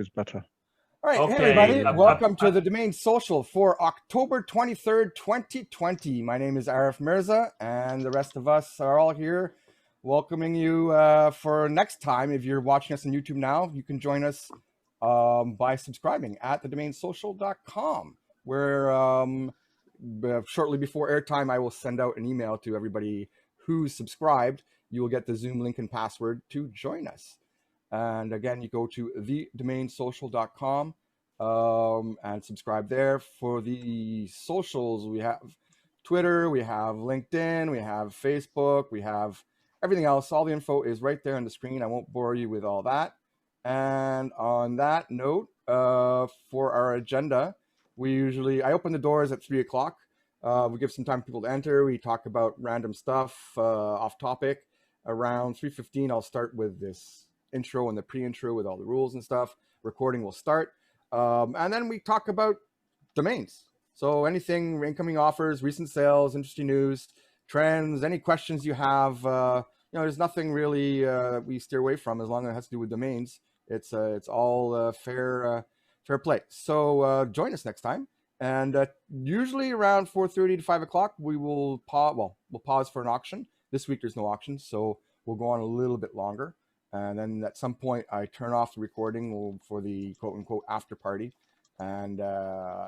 Is better. All right, Okay, hey everybody, welcome to the Domain Social for October 23rd, 2020. My name is Arif Mirza, and the rest of us are all here welcoming you for next time. If you're watching us on YouTube now, you can join us by subscribing at thedomainsocial.com, where shortly before airtime, I will send out an email to everybody who's subscribed. You will get the Zoom link and password to join us. And again, you go to thedomainsocial.com and subscribe there. For the socials, we have Twitter, we have LinkedIn, we have Facebook, we have everything else. All the info is right there on the screen. I won't bore you with all that. And on that note, for our agenda, I open the doors at 3 o'clock. We give some time for people to enter. We talk about random stuff off topic. Around 3:15, I'll start with this intro and the pre-intro with all the rules and stuff. Recording will start. And then we talk about domains. So anything, incoming offers, recent sales, interesting news, trends, any questions you have, there's nothing really we steer away from as long as it has to do with domains. It's all fair play. So join us next time. And usually around 4:30 to 5 o'clock, we will we'll pause for an auction. This week there's no auction, so we'll go on a little bit longer. And then at some point, I turn off the recording for the quote-unquote after party. And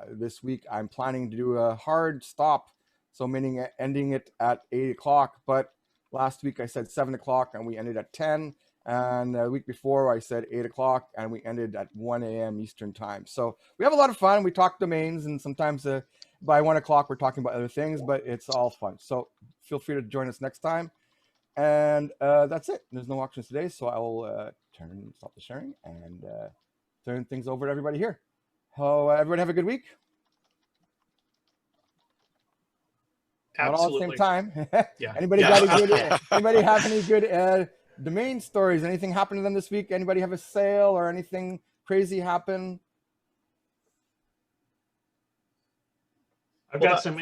this week, I'm planning to do a hard stop, so meaning ending it at 8 o'clock. But last week, I said 7 o'clock, and we ended at 10. And the week before, I said 8 o'clock, and we ended at 1 a.m. Eastern time. So we have a lot of fun. We talk domains, and sometimes by 1 o'clock, we're talking about other things, but it's all fun. So feel free to join us next time. And that's it. There's no auctions today, so I will stop the sharing and turn things over to everybody here. Everybody have a good week. Absolutely. Not all at the same time. Yeah. Anybody have any good domain stories? Anything happen to them this week? Anybody have a sale or anything crazy happen? I've got some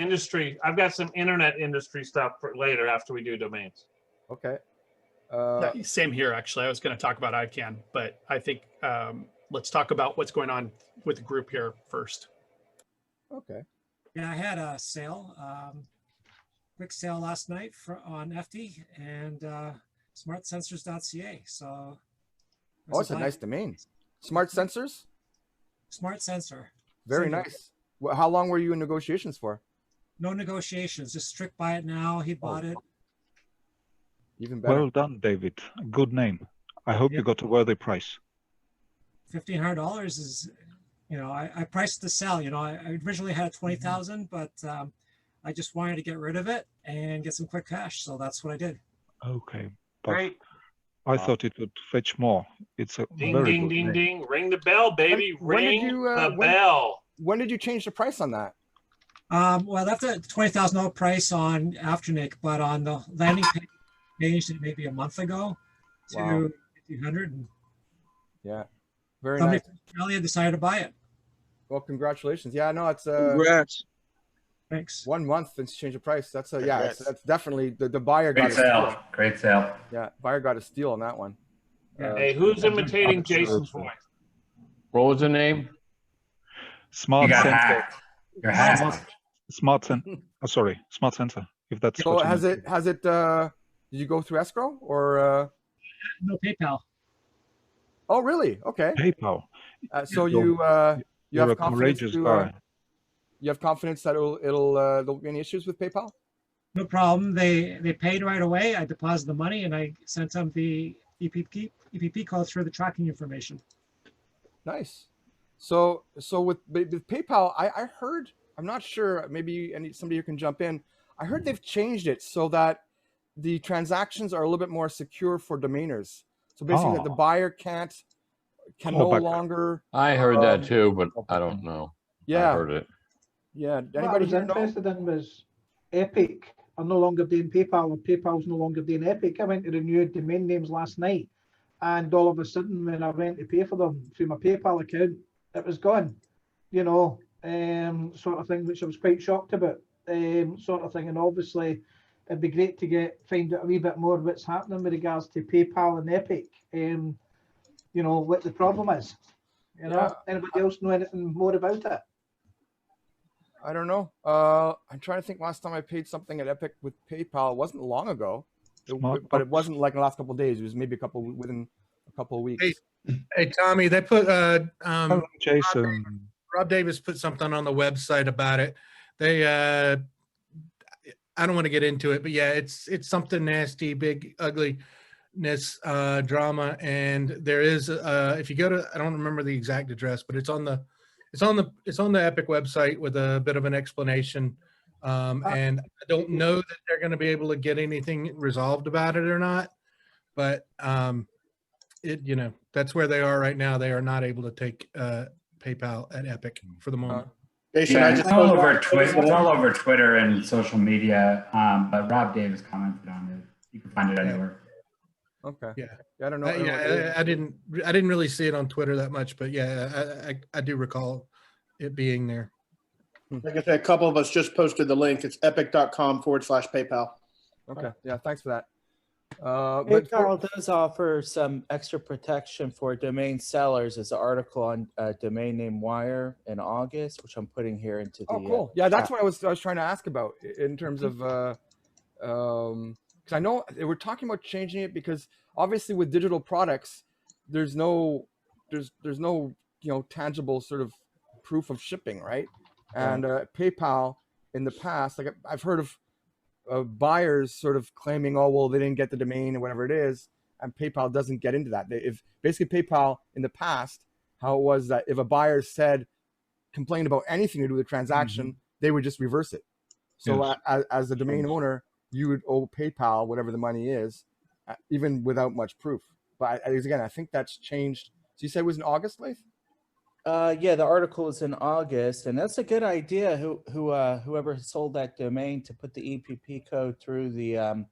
internet industry stuff for later after we do domains. Okay. Same here, actually. I was going to talk about ICANN, but I think let's talk about what's going on with the group here first. Okay. Yeah, I had a sale, quick sale last night on FD and smartsensors.ca. So. It's a nice domain. Smart Sensors? Smart Sensor. Very nice. How long were you in negotiations for? No negotiations, just strict buy it now. He bought it. Even better. Well done, David. Good name. I hope you got a worthy price. $1,500 is, I priced the sell. I originally had 20,000, but I just wanted to get rid of it and get some quick cash. So that's what I did. Okay. But Great. I thought it would fetch more. It's a Ding, very ding, good ding, name. ding. Ring the bell, baby. Ring the bell. When did you change the price on that? Well, that's a $20,000 price on Afternic, but on the landing page, changed it maybe a month ago to 1,500. Yeah, very somebody nice. from Australia decided to buy it. Well, congratulations. Yeah, no, it's Congrats. Thanks. 1 month since change of price. That's that's definitely the buyer got Great a sale. steal. Great sale. Yeah, buyer got a steal on that one. Hey, who's imitating Jason's voice? What was the name? Smart You got Sensor. hacked. You're hacked. Smart Sensor. If that's So what you has mean. it did you go through escrow or No PayPal. Oh really? Okay. PayPal. So You're you have a confidence courageous guy. you have confidence that there won't be any issues with PayPal? No problem. They paid right away. I deposited the money and I sent them the EPP codes for the tracking information. Nice. So with PayPal, I heard, I'm not sure, maybe somebody who can jump in. I heard they've changed it so that the transactions are a little bit more secure for domainers. So basically, that the buyer can no longer. I heard that too, but I don't know. Yeah, I heard it. Yeah. What I was interested in was Epic are no longer doing PayPal, or PayPal's no longer doing Epic. I went to renew domain names last night, and all of a sudden, when I went to pay for them through my PayPal account, it was gone. Sort of thing, which I was quite shocked about. Sort of thing, and obviously, it'd be great to find out a wee bit more what's happening with regards to PayPal and Epic. What the problem is. You know, anybody else know anything more about it? I don't know. I'm trying to think. Last time I paid something at Epic with PayPal, it wasn't long ago, but it wasn't like in the last couple of days. It was maybe within a couple of weeks. Hey, Tommy, they put Hello, Jason. Rob Davis put something on the website about it. They I don't want to get into it, but yeah, it's something nasty, big ugliness drama. And there is if you go to, I don't remember the exact address, but it's on the Epic website with a bit of an explanation. And I don't know that they're going to be able to get anything resolved about it or not, but that's where they are right now. They are not able to take PayPal at Epic for the moment. Jason, Yeah, I it's just all over Twitter. It's all over Twitter and social media. But Rob Davis commented on it. You can find it anywhere. Okay. Yeah. I don't know. I didn't really see it on Twitter that much, but yeah, I do recall it being there. Like I said, a couple of us just posted the link. It's epic.com/PayPal. Okay. Yeah. Thanks for that. PayPal does offer some extra protection for domain sellers. There's an article on domain name wire in August, which I'm putting here into the. Oh, cool. Yeah, that's what I was trying to ask about in terms of because I know they were talking about changing it because obviously with digital products, there's no tangible sort of proof of shipping, right? And PayPal in the past, like I've heard of buyers sort of claiming, oh, well, they didn't get the domain or whatever it is, and PayPal doesn't get into that. If basically PayPal in the past, how it was that if a buyer complained about anything to do with the transaction, they would just reverse it. So as a domain owner, you would owe PayPal whatever the money is, even without much proof. But again, I think that's changed. So you said it was in August, Laith? Yeah, the article is in August, and that's a good idea. Whoever sold that domain to put the EPP code through the,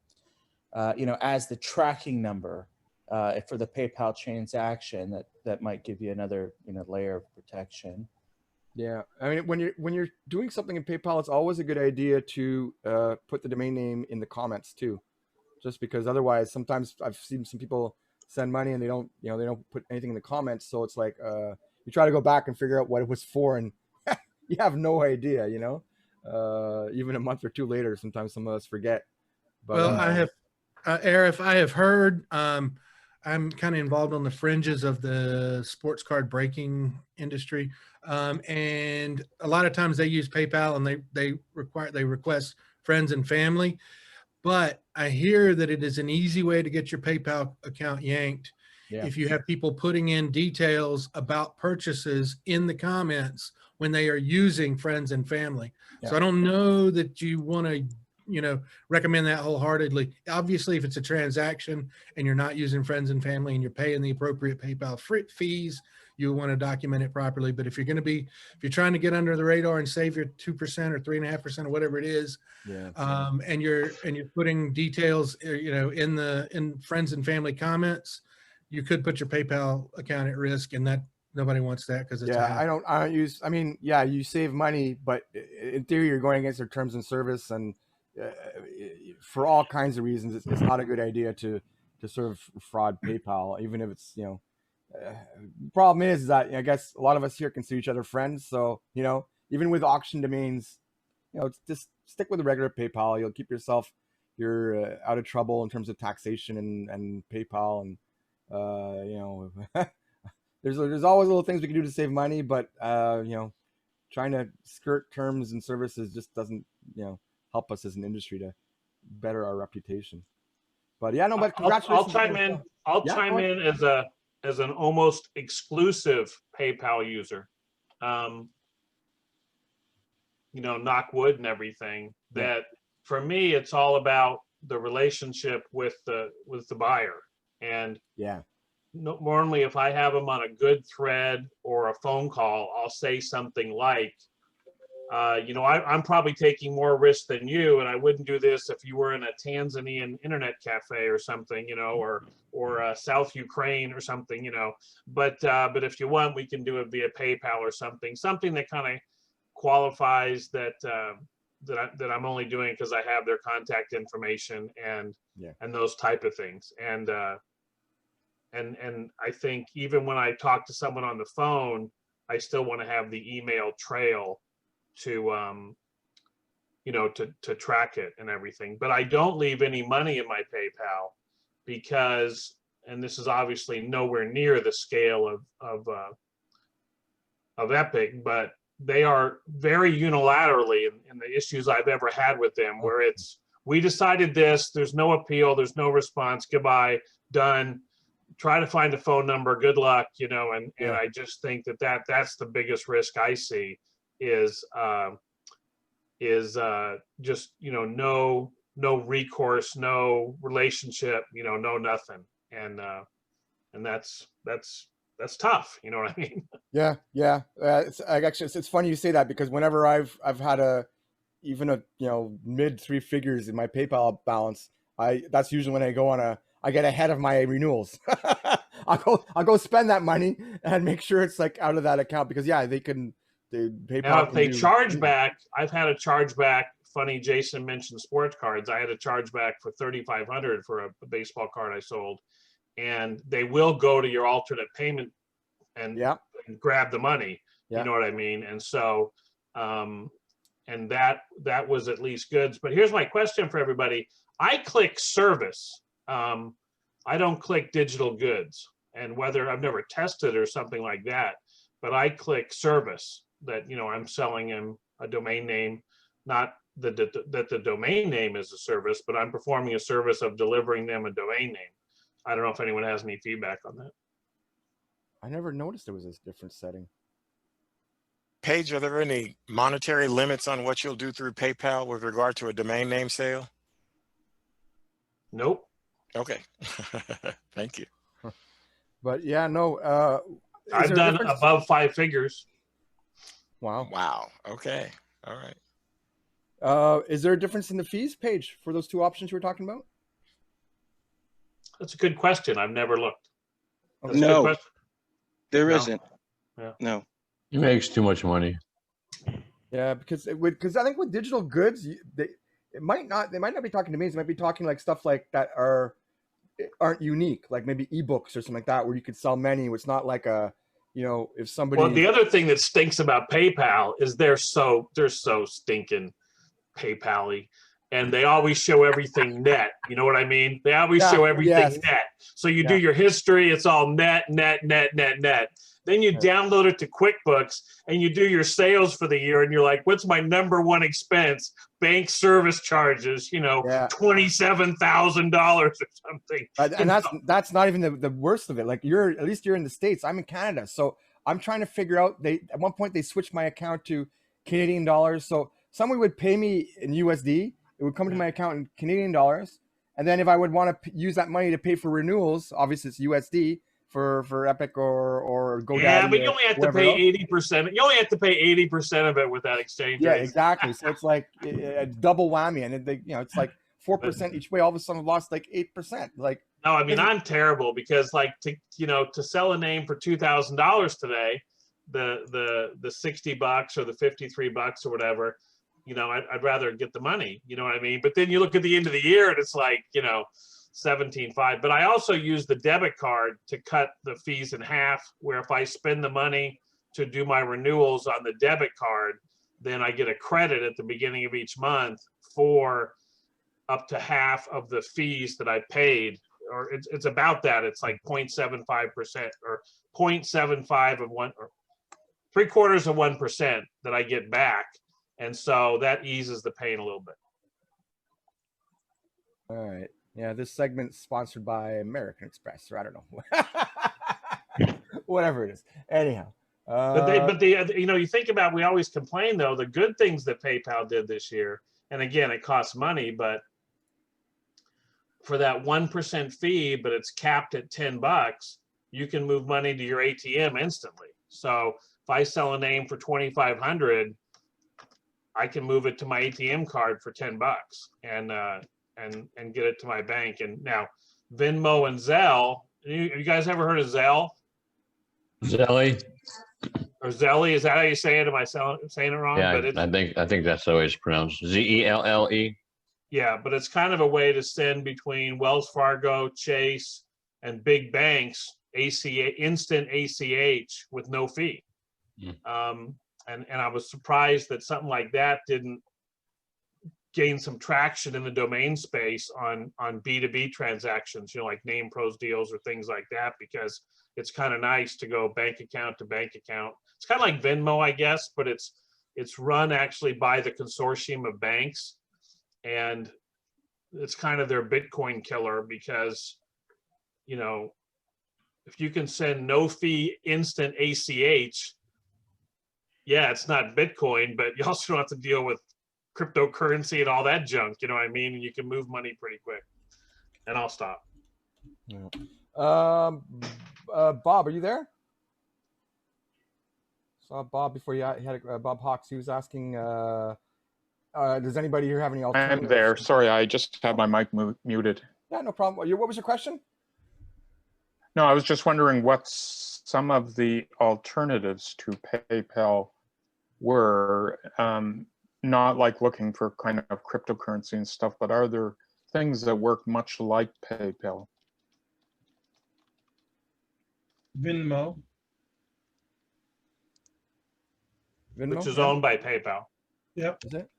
as the tracking number for the PayPal transaction. That might give you another layer of protection. Yeah, I mean, when you're doing something in PayPal, it's always a good idea to put the domain name in the comments too, just because otherwise, sometimes I've seen some people send money and they don't put anything in the comments, so it's like you try to go back and figure out what it was for, and you have no idea, even a month or two later, sometimes some of us forget. But, well, I have, Arif, I have heard, I'm kind of involved on the fringes of the sports card breaking industry. And a lot of times they use PayPal and they request friends and family, but I hear that it is an easy way to get your PayPal account yanked. Yeah. If you have people putting in details about purchases in the comments when they are using friends and family. Yeah. So I don't know that you want to, recommend that wholeheartedly. Obviously, if it's a transaction and you're not using friends and family and you're paying the appropriate PayPal fees, you want to document it properly. But if you're trying to get under the radar and save your 2% or 3.5% or whatever it is, and you're putting details, in friends and family comments, you could put your PayPal account at risk, and that nobody wants that because it's I don't use. I mean, yeah, you save money, but in theory, you're going against their terms and service, and for all kinds of reasons, it's not a good idea to sort of fraud PayPal, even if it's the problem is that I guess a lot of us here consider each other friends, so even with auction domains, just stick with the regular PayPal. You'll keep yourself out of trouble in terms of taxation and PayPal and. There's always little things we can do to save money, but trying to skirt terms and services just doesn't help us as an industry to better our reputation. But but congratulations. I'll chime in as an almost exclusive PayPal user. Knock wood and everything. That for me, it's all about the relationship with the buyer. And normally if I have them on a good thread or a phone call, I'll say something like, I'm probably taking more risk than you, and I wouldn't do this if you were in a Tanzanian internet cafe or something, or South Ukraine or something, but if you want, we can do it via PayPal or something that kind of qualifies that I'm only doing because I have their contact information and those type of things. And and I think even when I talk to someone on the phone, I still want to have the email trail to to track it and everything. But I don't leave any money in my PayPal because, and this is obviously nowhere near the scale of Epic, but they are very unilaterally in the issues I've ever had with them, where it's, we decided this, there's no appeal, there's no response, goodbye, done. Try to find a phone number, good luck, and I just think that's the biggest risk I see is just no recourse, no relationship, no nothing, and that's tough, you know what I mean? Yeah. It's funny you say that, because whenever I've had even a mid 3 figures in my PayPal balance, that's usually when I get ahead of my renewals. I'll go spend that money and make sure it's like out of that account, because PayPal. Now, if they charge back, I've had a chargeback. Funny, Jason mentioned sports cards. I had a chargeback for $3,500 for a baseball card I sold, and they will go to your alternate payment and grab the money. You know what I mean? And so, and that was at least goods. But here's my question for everybody. I click service. I don't click digital goods, and whether I've never tested or something like that, but I click service, that I'm selling him a domain name, not that the domain name is a service, but I'm performing a service of delivering them a domain name. I don't know if anyone has any feedback on that. I never noticed there was this different setting. Paige, are there any monetary limits on what you'll do through PayPal with regard to a domain name sale? Nope. Okay. Thank you. But yeah, no. I've done above 5 figures. Wow. Wow. Okay. All right. Is there a difference in the fees, Paige, for those 2 options you were talking about? That's a good question. I've never looked. No, there isn't. Yeah. No. It makes too much money. Yeah, because I think with digital goods, they might not be talking to me. They might be talking like stuff like that aren't unique, like maybe ebooks or something like that, where you could sell many. It's not like if somebody. Well, the other thing that stinks about PayPal is they're so stinking PayPal-y, and they always show everything net. You know what I mean? They always show everything net. So you do your history, it's all net. Then you download it to QuickBooks and you do your sales for the year, and you're like, what's my #1 expense? Bank service charges, $27,000 or something. And that's not even the worst of it. Like at least you're in the States. I'm in Canada. So I'm trying to figure out, at one point they switched my account to Canadian dollars. So someone would pay me in USD. It would come to my account in Canadian dollars. And then if I would want to use that money to pay for renewals, obviously it's USD for Epic or GoDaddy. Yeah, but you only have to pay 80%. You only have to pay 80% of it with that exchange rate. Yeah, exactly. So it's like a double whammy, and it's like 4% each way. All of a sudden, I've lost like 8%. Like, no, I mean, I'm terrible, because like to sell a name for $2,000 today, the $60 or the $53 or whatever, I'd rather get the money. You know what I mean? But then you look at the end of the year and it's like, 17.5. But I also use the debit card to cut the fees in half, where if I spend the money to do my renewals on the debit card, then I get a credit at the beginning of each month for up to half of the fees that I paid. Or it's about that. It's like 0.75% or 0.75 of 1 or 3/4 of 1% that I get back. And so that eases the pain a little bit. All right. Yeah, this segment's sponsored by American Express, or I don't know. Whatever it is. Anyhow. But you think about, we always complain though, the good things that PayPal did this year, and again, it costs money, but for that 1% fee, but it's capped at $10, you can move money to your ATM instantly. So if I sell a name for $2,500, I can move it to my ATM card for $10 and get it to my bank. And now Venmo and Zelle, you guys ever heard of Zelle? Zelly? Or Zelly, is that how you say it? Am I saying it wrong? Yeah, but I think that's the way it's pronounced. Zelle. Yeah, but it's kind of a way to send between Wells Fargo, Chase, and big banks instant ACH with no fee. And I was surprised that something like that didn't gain some traction in the domain space on B2B transactions, like name pros deals or things like that, because it's kind of nice to go bank account to bank account. It's kind of like Venmo, I guess, but it's run actually by the consortium of banks, and it's kind of their Bitcoin killer, because if you can send no fee instant ACH, yeah, it's not Bitcoin, but you also don't have to deal with cryptocurrency and all that junk, you know what I mean? And you can move money pretty quick. And I'll stop. Yeah. Bob, are you there? Saw Bob before you had Bob Hawks. He was asking, does anybody here have any alternatives? I'm there. Sorry, I just had my mic muted. Yeah, no problem. What was your question? No, I was just wondering what some of the alternatives to PayPal were. Not like looking for kind of cryptocurrency and stuff, but are there things that work much like PayPal? Venmo. Which is owned by PayPal. Yep. Is it?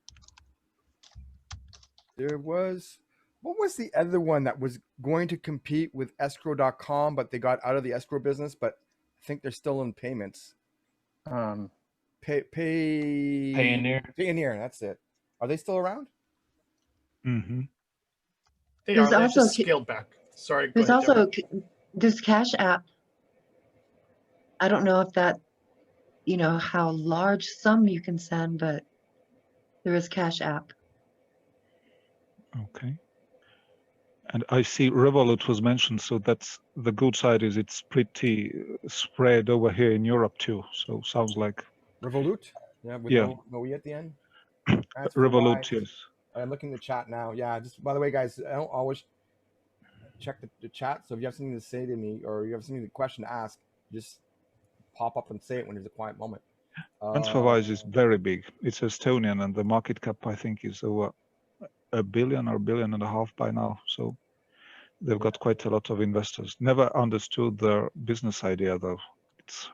What was the other one that was going to compete with escrow.com, but they got out of the escrow business, but I think they're still in payments? Payoneer, that's it. Are they still around? Mm-hmm. They There's are. They also just scaled back. Sorry. There's go ahead, also Deborah. this Cash App. I don't know if that, how large sum you can send, but there is Cash App. Okay. And I see Revolut was mentioned, so that's the good side is it's pretty spread over here in Europe too. So sounds like Revolut? Yeah, with no E at the end? Revolut, yes. I'm looking at the chat now. Yeah, just by the way, guys, I don't always check the chat. So if you have something to say to me or you have something, question to ask, just pop up and say it when there's a quiet moment. TransferWise is very big. It's Estonian, and the market cap, I think, is over $1 billion or $1.5 billion by now. So they've got quite a lot of investors. Never understood their business idea, though. It's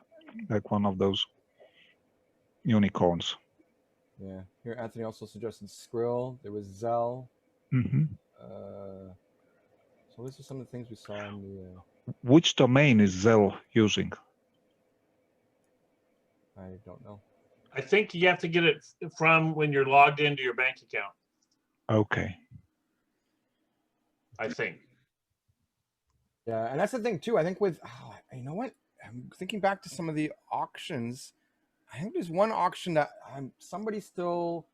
like one of those unicorns. Yeah. Here, Anthony also suggested Skrill. There was Zelle. Mm-hmm. So this is some of the things we saw in the. Which domain is Zelle using? I don't know. I think you have to get it from when you're logged into your bank account. Okay. I think. Yeah, and that's the thing too. I think with, you know what? I'm thinking back to some of the auctions. I think there's one auction that somebody still,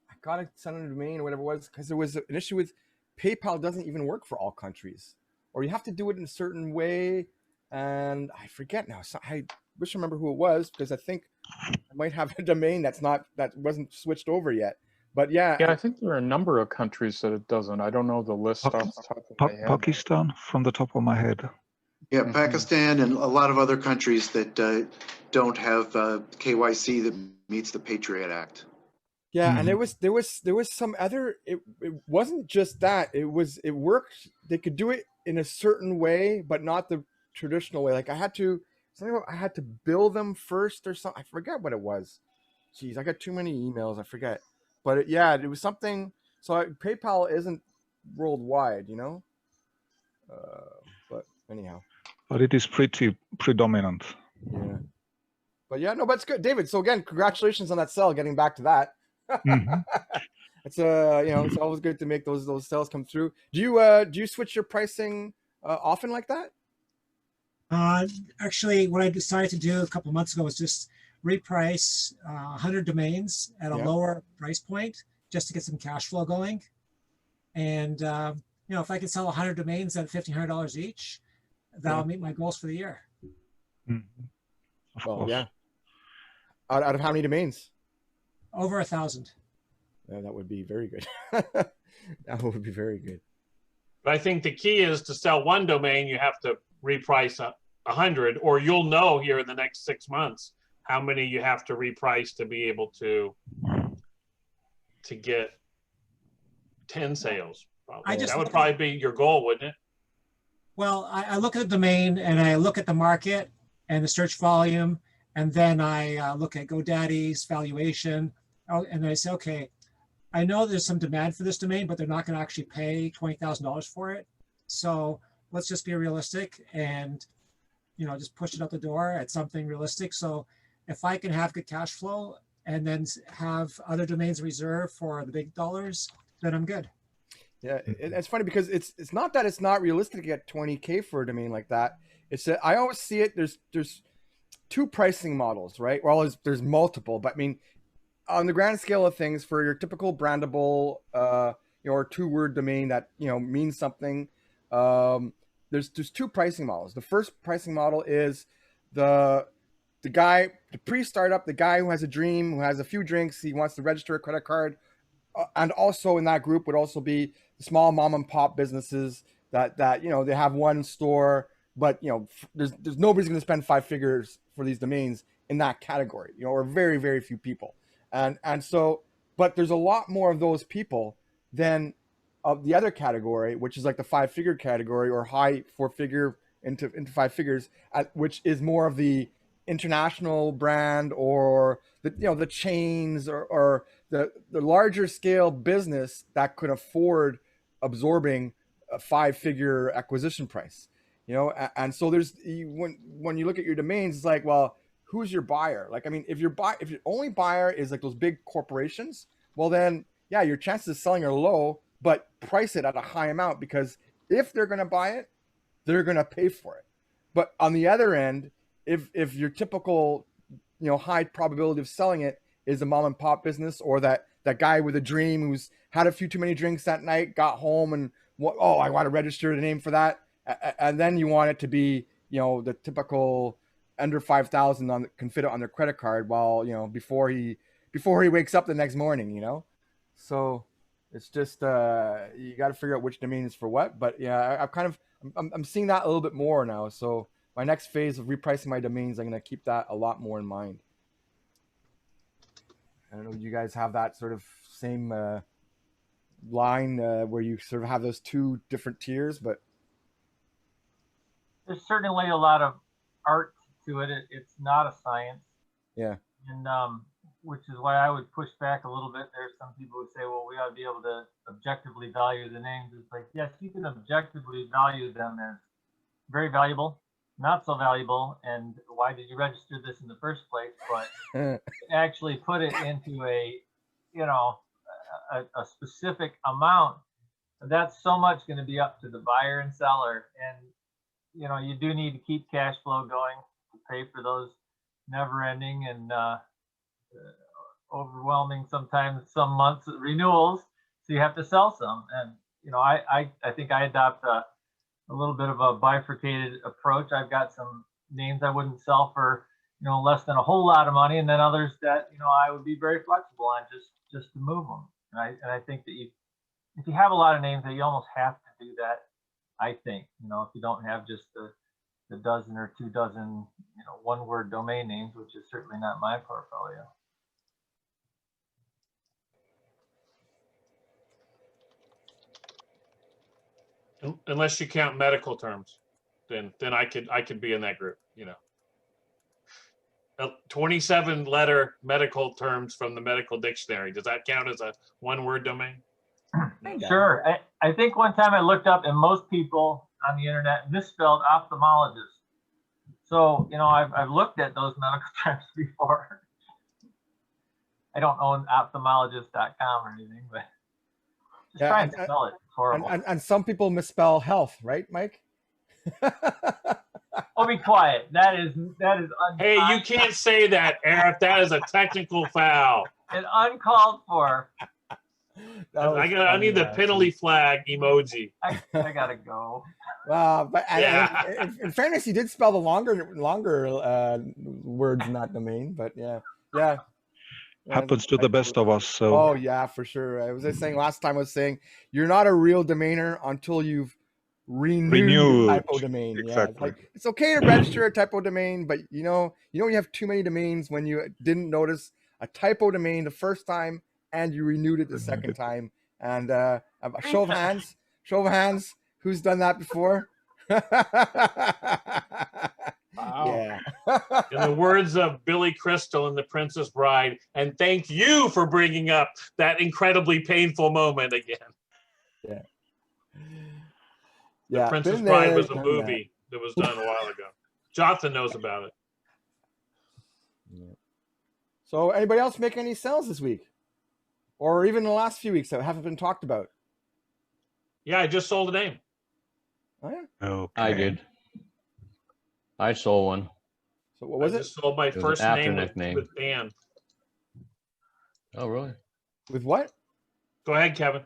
I got to send a domain or whatever it was, because there was an issue with PayPal doesn't even work for all countries, or you have to do it in a certain way. And I forget now. So I wish I remember who it was, because I think I might have a domain that wasn't switched over yet. But yeah. Yeah, I think there are a number of countries that it doesn't. I don't know the list off the top of my head. Pakistan, from the top of my head. Yeah, Pakistan and a lot of other countries that don't have KYC that meets the Patriot Act. Yeah, and there was some other. It wasn't just that. It worked. They could do it in a certain way, but not the traditional way. Like I had to bill them first or something. I forget what it was. Jeez, I got too many emails. I forget. But it was something. So PayPal isn't worldwide, But anyhow. But it is pretty predominant. Yeah. But but it's good, David. So again, congratulations on that sell. Getting back to that. Mm-hmm. It's it's always good to make those sales come through. Do you switch your pricing often like that? Actually, what I decided to do a couple months ago was just reprice 100 domains at a lower price point just to get some cash flow going. And if I could sell 100 domains at $1,500 each, that'll meet my goals for the year. Mm-hmm. Well, yeah. Out of how many domains? Over 1,000. Yeah, that would be very good. That would be very good. But I think the key is to sell one domain, you have to reprice 100, or you'll know here in the next 6 months how many you have to reprice to be able to get 10 sales. That would probably be your goal, wouldn't it? Well, I look at the domain and I look at the market and the search volume, and then I look at GoDaddy's valuation, and I say, okay, I know there's some demand for this domain, but they're not going to actually pay $20,000 for it. So let's just be realistic and, just push it out the door at something realistic. So if I can have good cash flow and then have other domains reserved for the big dollars, then I'm good. Yeah, it's funny because it's not that it's not realistic to get 20K for a domain like that. It's that I always see it. There's two pricing models, right? Well, there's multiple, but I mean, on the grand scale of things, for your typical brandable, or 2-word domain that means something, there's two pricing models. The first pricing model is the guy, the pre-startup, the guy who has a dream, who has a few drinks, he wants to register a credit card. And also in that group would also be the small mom and pop businesses that they have one store, but there's nobody's going to spend 5 figures for these domains in that category, or very, very few people. And so, but there's a lot more of those people than of the other category, which is like the 5-figure category, or high 4-figure into 5 figures, which is more of the international brand, or the chains, or the larger scale business that could afford absorbing a 5-figure acquisition price, and so there's, when you look at your domains, it's like, well, who's your buyer? Like, I mean, if your only buyer is like those big corporations, well then, yeah, your chances of selling are low, but price it at a high amount, because if they're going to buy it, they're going to pay for it. But on the other end, if your typical, high probability of selling it is a mom and pop business, or that guy with a dream who's had a few too many drinks that night, got home and I want to register the name for that, and then you want it to be the typical under 5,000 can fit it on their credit card, while before he wakes up the next morning, so it's just you got to figure out which domain is for what. But yeah, I'm seeing that a little bit more now. So my next phase of repricing my domains, I'm going to keep that a lot more in mind. I don't know, you guys have that sort of same line where you sort of have those two different tiers, but there's certainly a lot of art to it. It's not a science. Yeah. And which is why I would push back a little bit. There's some people who say, well, we ought to be able to objectively value the names. It's like, yes, you can objectively value them as very valuable, not so valuable, and why did you register this in the first place? But actually put it into a specific amount, that's so much going to be up to the buyer and seller. And you do need to keep cash flow going to pay for those never-ending and overwhelming, sometimes some months renewals. So you have to sell some. And I think I adopt a little bit of a bifurcated approach. I've got some names I wouldn't sell for less than a whole lot of money, and then others that I would be very flexible on just to move them. And I think that if you have a lot of names, that you almost have to do that. I think if you don't have just the dozen or 2 dozen 1-word domain names, which is certainly not my portfolio. Unless you count medical terms, then I could be in that group. 27-letter medical terms from the medical dictionary. Does that count as a 1-word domain? Sure. I think one time I looked up, and most people on the internet misspelled ophthalmologist. So I've looked at those medical terms before. I don't own ophthalmologist.com or anything, but just try and spell it. It's horrible. And some people misspell health, right, Mike? Oh, be quiet. That is Hey, you can't say that, Eric. That is a technical foul. It's uncalled for. I need the penalty flag emoji. I gotta go. But yeah. In fairness, he did spell the longer words in that domain. But yeah. Happens to the best of us. So. Oh yeah, for sure. I was saying last time. I was saying you're not a real domainer until you've renewed a typo domain. Exactly. Yeah, it's okay to register a typo domain, but you have too many domains when you didn't notice a typo domain the first time and you renewed it the second time. And show of hands, who's done that before? Yeah. In the words of Billy Crystal in The Princess Bride, and thank you for bringing up that incredibly painful moment again. Yeah. The Princess Bride was a movie that was done a while ago. Jonathan knows about it. So anybody else make any sales this week? Or even in the last few weeks that haven't been talked about? Yeah, I just sold a name. Oh, yeah? Okay. I did. I sold one. So what was it? I just sold my first name with Dan. Oh, really? With what? Go ahead, Kevin.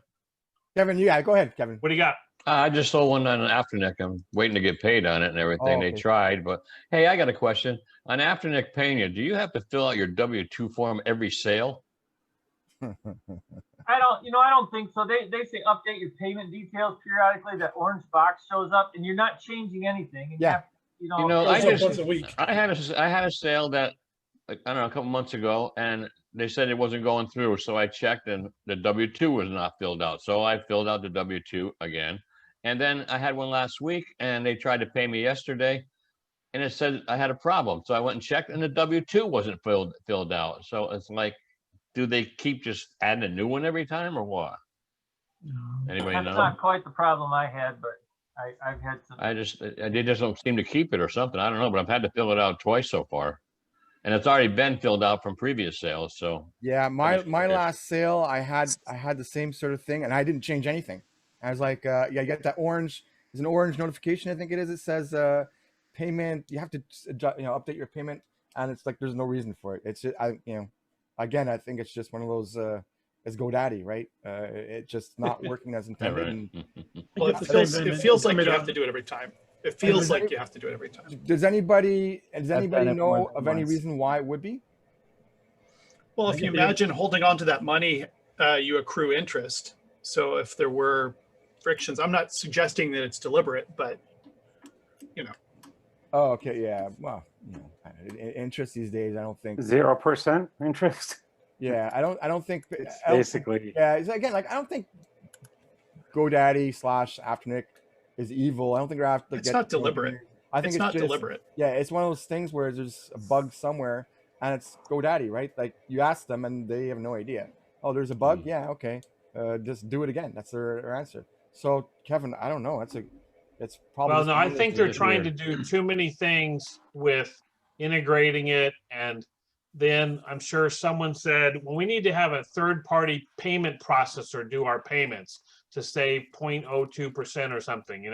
Kevin, yeah, go ahead, Kevin. What do you got? I just sold one on an Afternic. I'm waiting to get paid on it and everything. Oh, okay. They tried, but hey, I got a question. On Afternic paying you, do you have to fill out your W-2 form every sale? I don't think so. They say update your payment details periodically. That orange box shows up, and you're not changing anything. And yeah. I had a sale that, like, I don't know, a couple months ago, and they said it wasn't going through. So I checked, and the W-2 was not filled out. So I filled out the W-2 again, and then I had one last week, and they tried to pay me yesterday, and it said I had a problem. So I went and checked, and the W-2 wasn't filled out. So it's like, do they keep just adding a new one every time, or what? Anybody know? That's not quite the problem I had, but I've had some. They just don't seem to keep it or something. I don't know, but I've had to fill it out twice so far, and it's already been filled out from previous sales. So yeah, my last sale, I had the same sort of thing, and I didn't change anything. I was like, yeah, you get that orange. There's an orange notification, I think it is. It says payment. You have to update your payment, and it's like there's no reason for it. It's just, again, I think it's just one of those. It's GoDaddy, right? It's just not working as intended. And, well, it feels like you have to do it every time. It feels like you have to do it every time. Does anybody know of any reason why it would be? Well, if you imagine holding on to that money, you accrue interest. So if there were frictions, I'm not suggesting that it's deliberate, but Oh, okay, yeah. Well, interest these days, I don't think 0% interest. Yeah, I don't think it's basically. Yeah, it's again, like, I don't think GoDaddy / Afternic is evil. I don't think they're after. It's not deliberate. I think it's not just, deliberate. Yeah, it's one of those things where there's a bug somewhere, and it's GoDaddy, right? Like, you ask them, and they have no idea. Oh, there's a bug. Yeah, okay. Just do it again. That's their answer. So, Kevin, I don't know. It's probably. Well, no, I think they're trying to do too many things with integrating it, and then I'm sure someone said, well, we need to have a third-party payment processor do our payments to save 0.02% or something,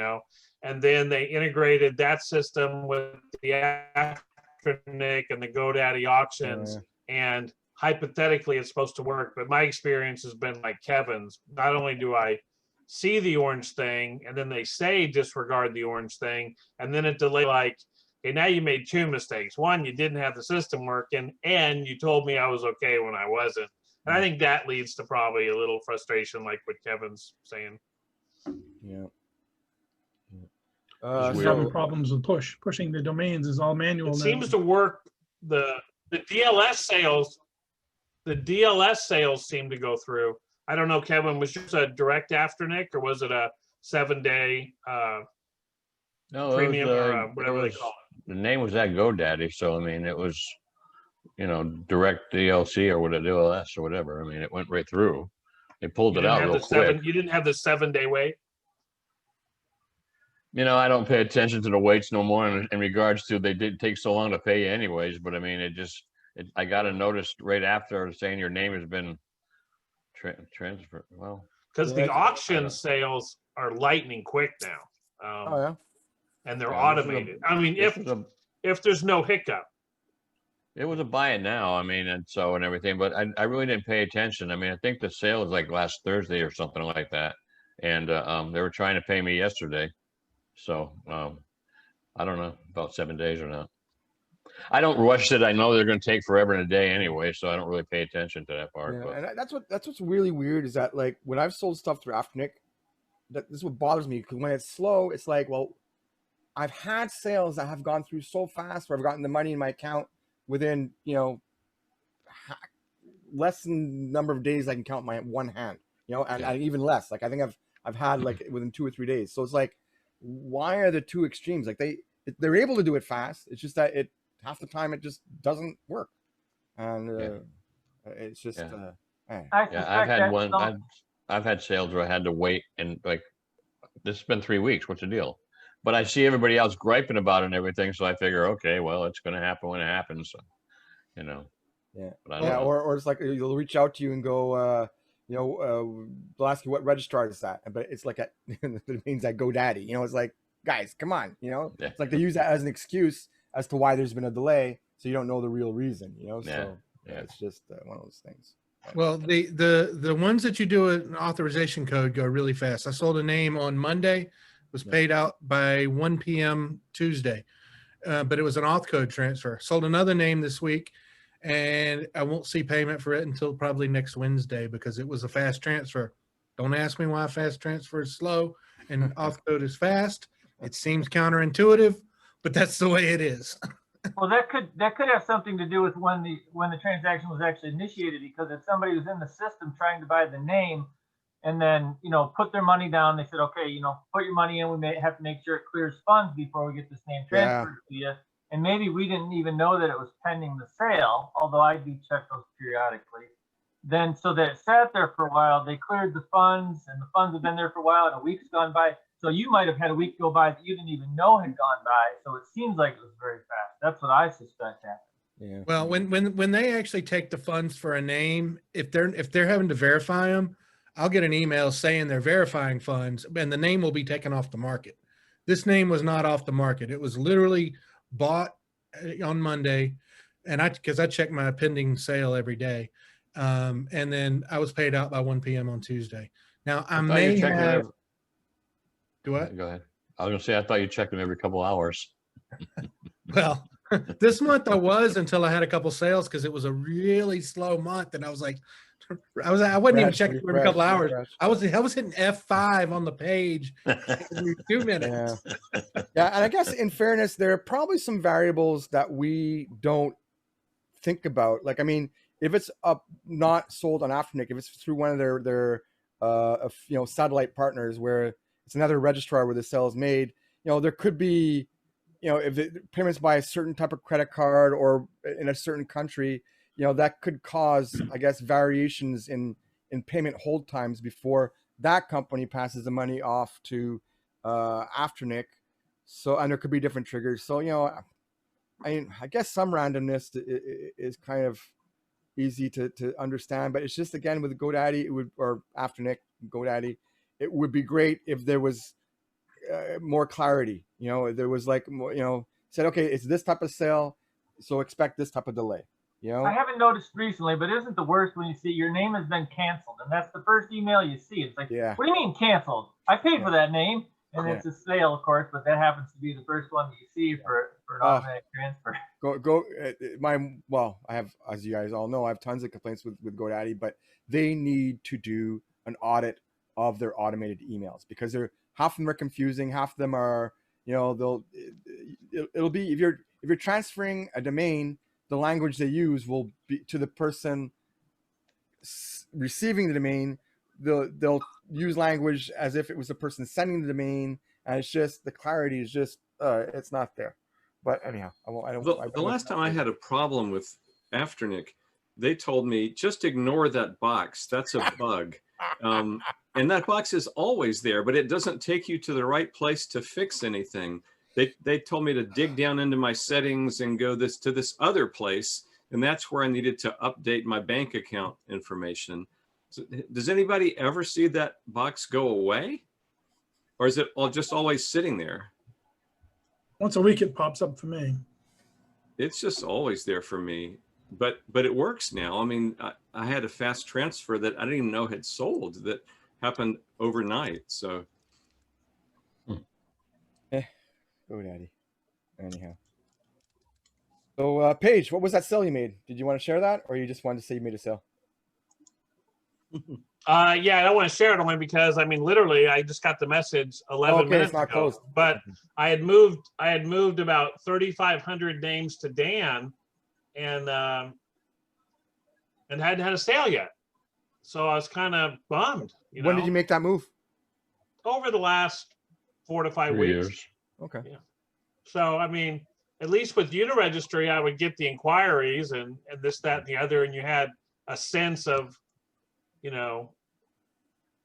and then they integrated that system with the Afternic and the GoDaddy auctions, and hypothetically it's supposed to work, but my experience has been like Kevin's. Not only do I see the orange thing, and then they say disregard the orange thing, and then it delay like, okay, now you made two mistakes. One, you didn't have the system working, and you told me I was okay when I wasn't. And I think that leads to probably a little frustration, like what Kevin's saying. Yeah. Having problems with pushing the domains is all manual. It seems to work. The DLS sales, seem to go through. I don't know, Kevin, was yours a direct Afternic, or was it a 7-day premium, or whatever they call it? The name was at GoDaddy, so I mean, it was, direct DLC or whatever, DLS or whatever. I mean, it went right through. They pulled it out real quick. You didn't have the 7-day wait? I don't pay attention to the waits no more in regards to they did take so long to pay you anyways. But I mean, I got a notice right after saying your name has been transferred. Well, because the auction sales are lightning quick now. Oh yeah. And they're automated. I mean, if there's no hiccup. It was a buy it now. I mean, and everything, but I really didn't pay attention. I mean, I think the sale was like last Thursday or something like that, and they were trying to pay me yesterday. So I don't know about 7 days or not. I don't rush it. I know they're going to take forever and a day anyway, so I don't really pay attention to that part. Yeah, and that's what's really weird is that, like, when I've sold stuff through Afternic, this is what bothers me, because when it's slow, it's like, well, I've had sales that have gone through so fast where I've gotten the money in my account within, less than number of days I can count my one hand, and even less. Like, I think I've had like within 2 or 3 days. So it's like, why are the two extremes? Like they're able to do it fast. It's just that half the time it just doesn't work, and it's just. I've had one. I've had sales where I had to wait, and like this has been 3 weeks. What's the deal? But I see everybody else griping about it and everything, so I figure, okay, well, it's going to happen when it happens. So, you know. Yeah. But I don't know. Or it's like they'll reach out to you and go, they'll ask you what registrar is that, but it's like it means that GoDaddy. It's like, guys, come on, It's like they use that as an excuse as to why there's been a delay, so you don't know the real reason, So it's just one of those things. Well, the ones that you do an authorization code go really fast. I sold a name on Monday, was paid out by 1 p.m. Tuesday, but it was an auth code transfer. Sold another name this week, and I won't see payment for it until probably next Wednesday because it was a fast transfer. Don't ask me why fast transfer is slow and auth code is fast. It seems counterintuitive, but that's the way it is. Well, that could have something to do with when the transaction was actually initiated, because if somebody was in the system trying to buy the name and then put their money down, they said, okay, put your money in. We may have to make sure it clears funds before we get this name transferred to you. And maybe we didn't even know that it was pending the sale, although I do check those periodically. Then so that it sat there for a while, they cleared the funds, and the funds have been there for a while, and a week's gone by. So you might have had a week go by that you didn't even know had gone by. So it seems like it was very fast. That's what I suspect happened. Yeah. Well, when they actually take the funds for a name, if they're having to verify them, I'll get an email saying they're verifying funds, and the name will be taken off the market. This name was not off the market. It was literally bought on Monday, and because I check my pending sale every day, and then I was paid out by 1 p.m. on Tuesday. Now I may have. Do what? Go ahead. I was gonna say I thought you checked them every couple hours. Well, this month I was until I had a couple sales because it was a really slow month, and I was like, I wasn't even checking every couple hours. I was hitting F5 on the page every 2 minutes. Yeah, and I guess in fairness, there are probably some variables that we don't think about. Like, I mean, if it's not sold on Afternic, if it's through one of their satellite partners where it's another registrar where the sale is made, there could be, if the payments by a certain type of credit card or in a certain country, that could cause, I guess, variations in payment hold times before that company passes the money off to Afternic. So, and there could be different triggers. So, I guess some randomness is kind of easy to understand, but it's just, again, with GoDaddy, or Afternic, GoDaddy, it would be great if there was more clarity. There was like, said, okay, it's this type of sale, so expect this type of delay. I haven't noticed recently, but isn't the worst when you see your name has been canceled, and that's the first email you see? It's like, what do you mean canceled? I paid for that name, and it's a sale, of course, but that happens to be the first one that you see for an automatic transfer. I have, as you guys all know, I have tons of complaints with GoDaddy, but they need to do an audit of their automated emails, because half of them are confusing, half of them are, it'll be, if you're transferring a domain, the language they use will be to the person receiving the domain. They'll use language as if it was the person sending the domain, and it's just, the clarity is just it's not there. But anyhow, the last time I had a problem with Afternic, they told me just ignore that box. That's a bug. And that box is always there, but it doesn't take you to the right place to fix anything. They told me to dig down into my settings and go to this other place, and that's where I needed to update my bank account information. So, does anybody ever see that box go away, or is it just always sitting there? Once a week it pops up for me. It's just always there for me, but it works now. I mean, I had a fast transfer that I didn't even know had sold that happened overnight. So. GoDaddy. Anyhow. So, Paige, what was that sale you made? Did you want to share that, or you just wanted to say you made a sale? Yeah, I don't want to share it only because, I mean, literally, I just got the message 11 minutes ago. Closed. But I had moved about 3,500 names to Dan, and hadn't had a sale yet. So I was kind of bummed. When did you make that move? Over the last 4 to 5 3 weeks. years. Okay. Yeah. So, I mean, at least with Uniregistry, I would get the inquiries and this, that, and the other, and you had a sense of, you know,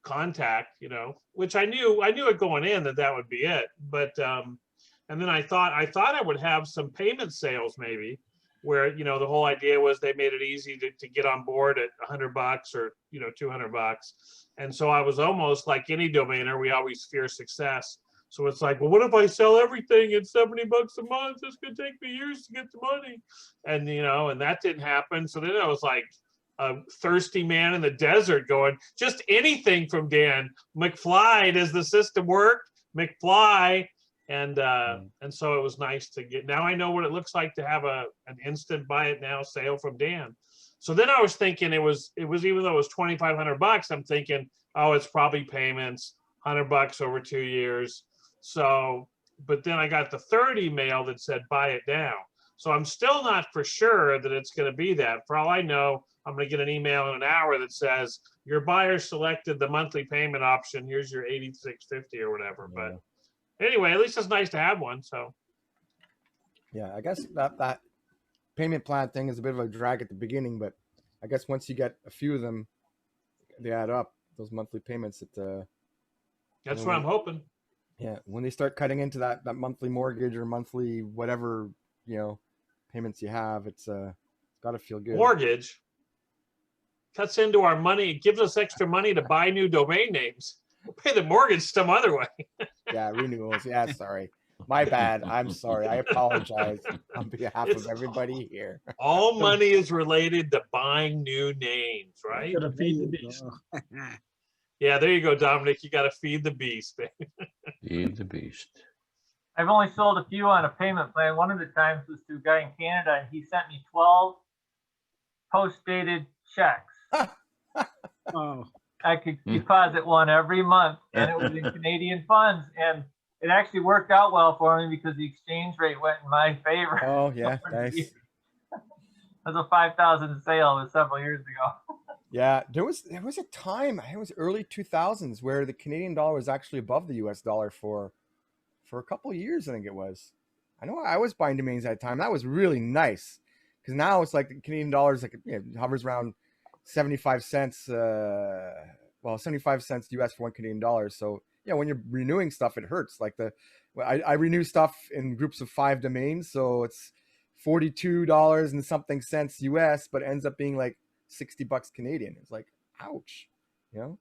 contact, you know, which I knew it going in that would be it. But, and then I thought I would have some payment sales maybe, where, you know, the whole idea was they made it easy to get on board at $100 or, you know, $200. And so I was almost like any domainer, we always fear success. So it's like, well, what if I sell everything at $70 a month? It's gonna take me years to get the money. And, you know, and that didn't happen. So then I was like a thirsty man in the desert going, just anything from Dan. McFly, does the system work? McFly. And so it was nice to get, now I know what it looks like to have an instant buy it now sale from Dan. So then I was thinking it was even though it was $2,500, I'm thinking, oh, it's probably payments, $100 over 2 years. So, but then I got the third email that said buy it now. So I'm still not for sure that it's going to be that. For all I know, I'm going to get an email in an hour that says your buyer selected the monthly payment option. Here's your $86.50 or whatever. Yeah. But anyway, at least it's nice to have one. So yeah, I guess that payment plan thing is a bit of a drag at the beginning, but I guess once you get a few of them, they add up, those monthly payments. That's what I'm hoping. Yeah, when they start cutting into that monthly mortgage or monthly whatever, you know, payments you have, it's got to feel good. Mortgage cuts into our money. It gives us extra money to buy new domain names. We'll pay the mortgage some other way. Yeah, renewals. Yeah, sorry. My bad. I'm sorry. I apologize on behalf of everybody here. All money is related to buying new names, right? Gotta feed the beast. Yeah, there you go, Dominic. You got to feed the beast. Feed the beast. I've only sold a few on a payment plan. One of the times was to a guy in Canada, and he sent me 12 post-dated checks. Oh. I could deposit one every month, and it was in Canadian funds. And it actually worked out well for me because the exchange rate went in my favor. Oh, yeah, nice. It was a 5,000 sale. It was several years ago. Yeah, there was a time, I think it was early 2000s, where the Canadian dollar was actually above the US dollar for a couple of years, I think it was. I know I was buying domains at the time. That was really nice, because now it's like the Canadian dollar is like, you know, hovers around 75 cents, 75 cents US for $1 Canadian. So yeah, when you're renewing stuff, it hurts. Like I renew stuff in groups of 5 domains, so it's $42 and something cents US, but it ends up being like $60 Canadian. It's like, ouch, you know.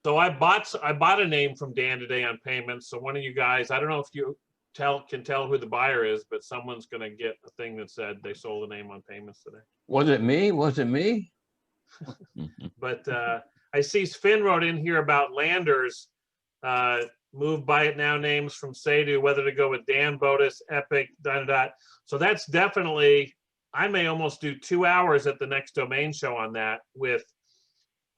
So I bought a name from Dan today on payments. So one of you guys, I don't know if you can tell who the buyer is, but someone's gonna get a thing that said they sold a name on payments today. Was it me? Was it me? But I see Finn wrote in here about Landers, move buy it now names from Sadu, whether to go with Dan, Bodis, Epic, Dynadot. So that's definitely, I may almost do 2 hours at the next domain show on that with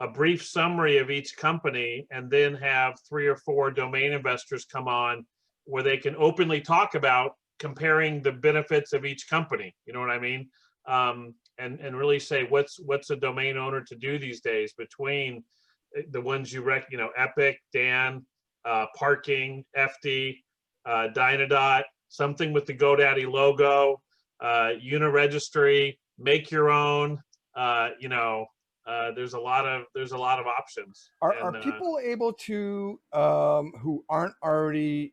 a brief summary of each company, and then have 3 or 4 domain investors come on where they can openly talk about comparing the benefits of each company. You know what I mean? And really say what's a domain owner to do these days between the ones you Epic, Dan, Parking, FD, Dynadot, something with the GoDaddy logo, Uniregistry, make your own. There's a lot of options. Are people able to who aren't already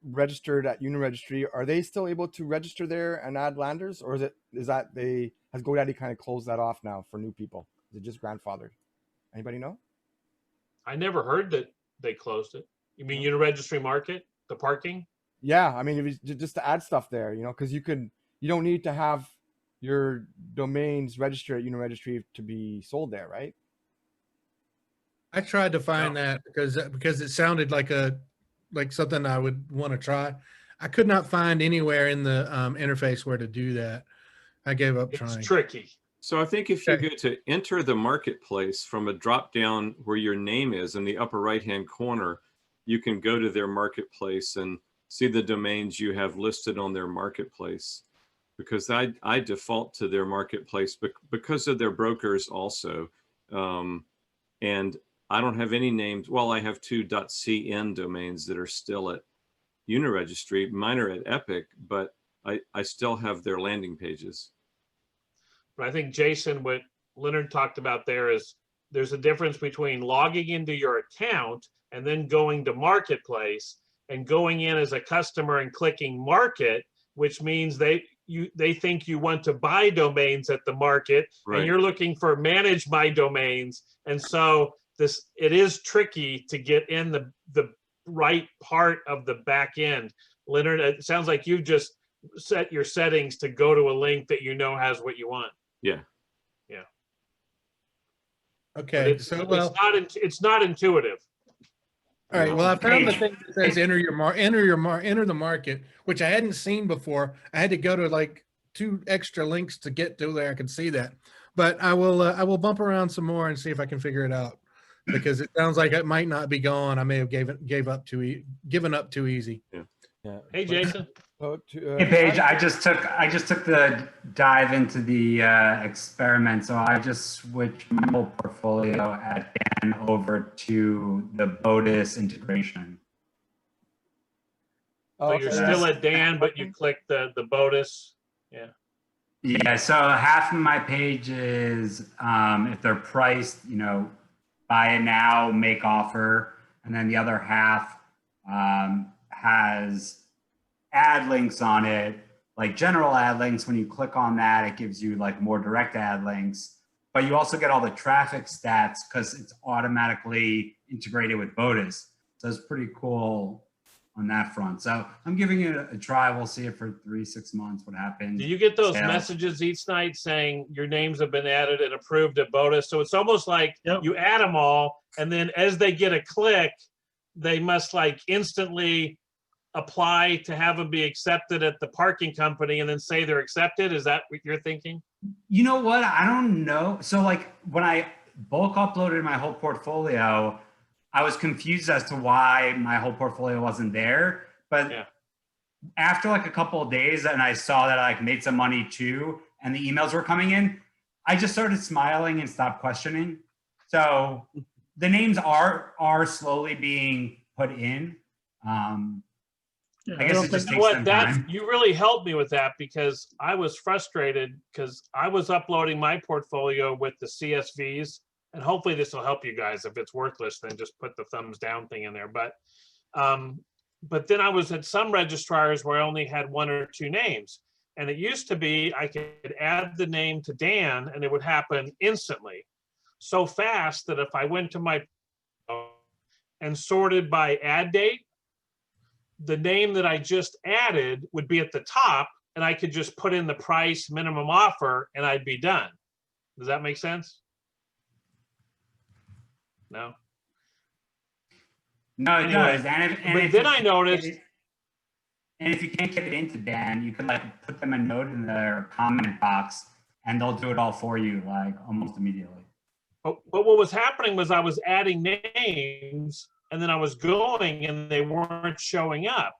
registered at Uniregistry, are they still able to register there and add landers, or has GoDaddy kind of closed that off now for new people? Is it just grandfathered? Anybody know? I never heard that they closed it. You mean Uniregistry Market, the parking? Yeah, I mean, it was just to add stuff there, you know, because you don't need to have your domains registered at Uniregistry to be sold there, right? I tried to find that because it sounded like something I would want to try. I could not find anywhere in the interface where to do that. I gave up trying. It's tricky. So I think if you go to enter the marketplace from a drop down where your name is in the upper right hand corner, you can go to their marketplace and see the domains you have listed on their marketplace. Because I default to their marketplace because of their brokers also. And I don't have any names. Well, I have two .cn domains that are still at Uniregistry. Mine are at Epic, but I still have their landing pages. But I think, Jason, what Leonard talked about there is there's a difference between logging into your account and then going to Marketplace and going in as a customer and clicking Market, which means they think you want to buy domains at the market, Right. and you're looking for manage my domains. And so it is tricky to get in the right part of the back end. Leonard, it sounds like you just set your settings to go to a link that you know has what you want. Yeah. Yeah. Okay. It's not intuitive. All right. Well, I found the thing that says enter the market, which I hadn't seen before. I had to go to like 2 extra links to get to there. I can see that, but I will bump around some more and see if I can figure it out, because it sounds like it might not be gone. I may have given up too easy. Yeah. Yeah. Hey, Jason. Hey, Paige, I just took the dive into the experiment. So I just switched my whole portfolio at Dan over to the Bodis integration. So you're still at Dan, but you click the Bodis. Yeah. Yeah. So half of my pages, if they're priced, buy it now, make offer, and then the other half has ad links on it, like general ad links. When you click on that, it gives you like more direct ad links, but you also get all the traffic stats because it's automatically integrated with Bodis. So it's pretty cool on that front. So I'm giving it a try. We'll see it for 3-6 months, what happens. Do you get those messages each night saying your names have been added and approved at Bodis? So it's almost like you add them all, and then as they get a click, they must like instantly apply to have them be accepted at the parking company and then say they're accepted. Is that what you're thinking? You know what? I don't know. So like when I bulk uploaded my whole portfolio, I was confused as to why my whole portfolio wasn't there. But after like a couple of days and I saw that I like made some money too, and the emails were coming in, I just started smiling and stopped questioning. So the names are slowly being put in. I guess it just takes some time. You really helped me with that, because I was frustrated because I was uploading my portfolio with the CSVs, and hopefully this will help you guys. If it's worthless, then just put the thumbs down thing in there. But then I was at some registrars where I only had 1 or 2 names, and it used to be I could add the name to Dan and it would happen instantly, so fast that if I went to my and sorted by ad date, the name that I just added would be at the top, and I could just put in the price, minimum offer, and I'd be done. Does that make sense? No? No, it does. But then I noticed. And if you can't get it into Dan, you can like put them a note in their comment box and they'll do it all for you like almost immediately. But what was happening was I was adding names, and then I was going and they weren't showing up.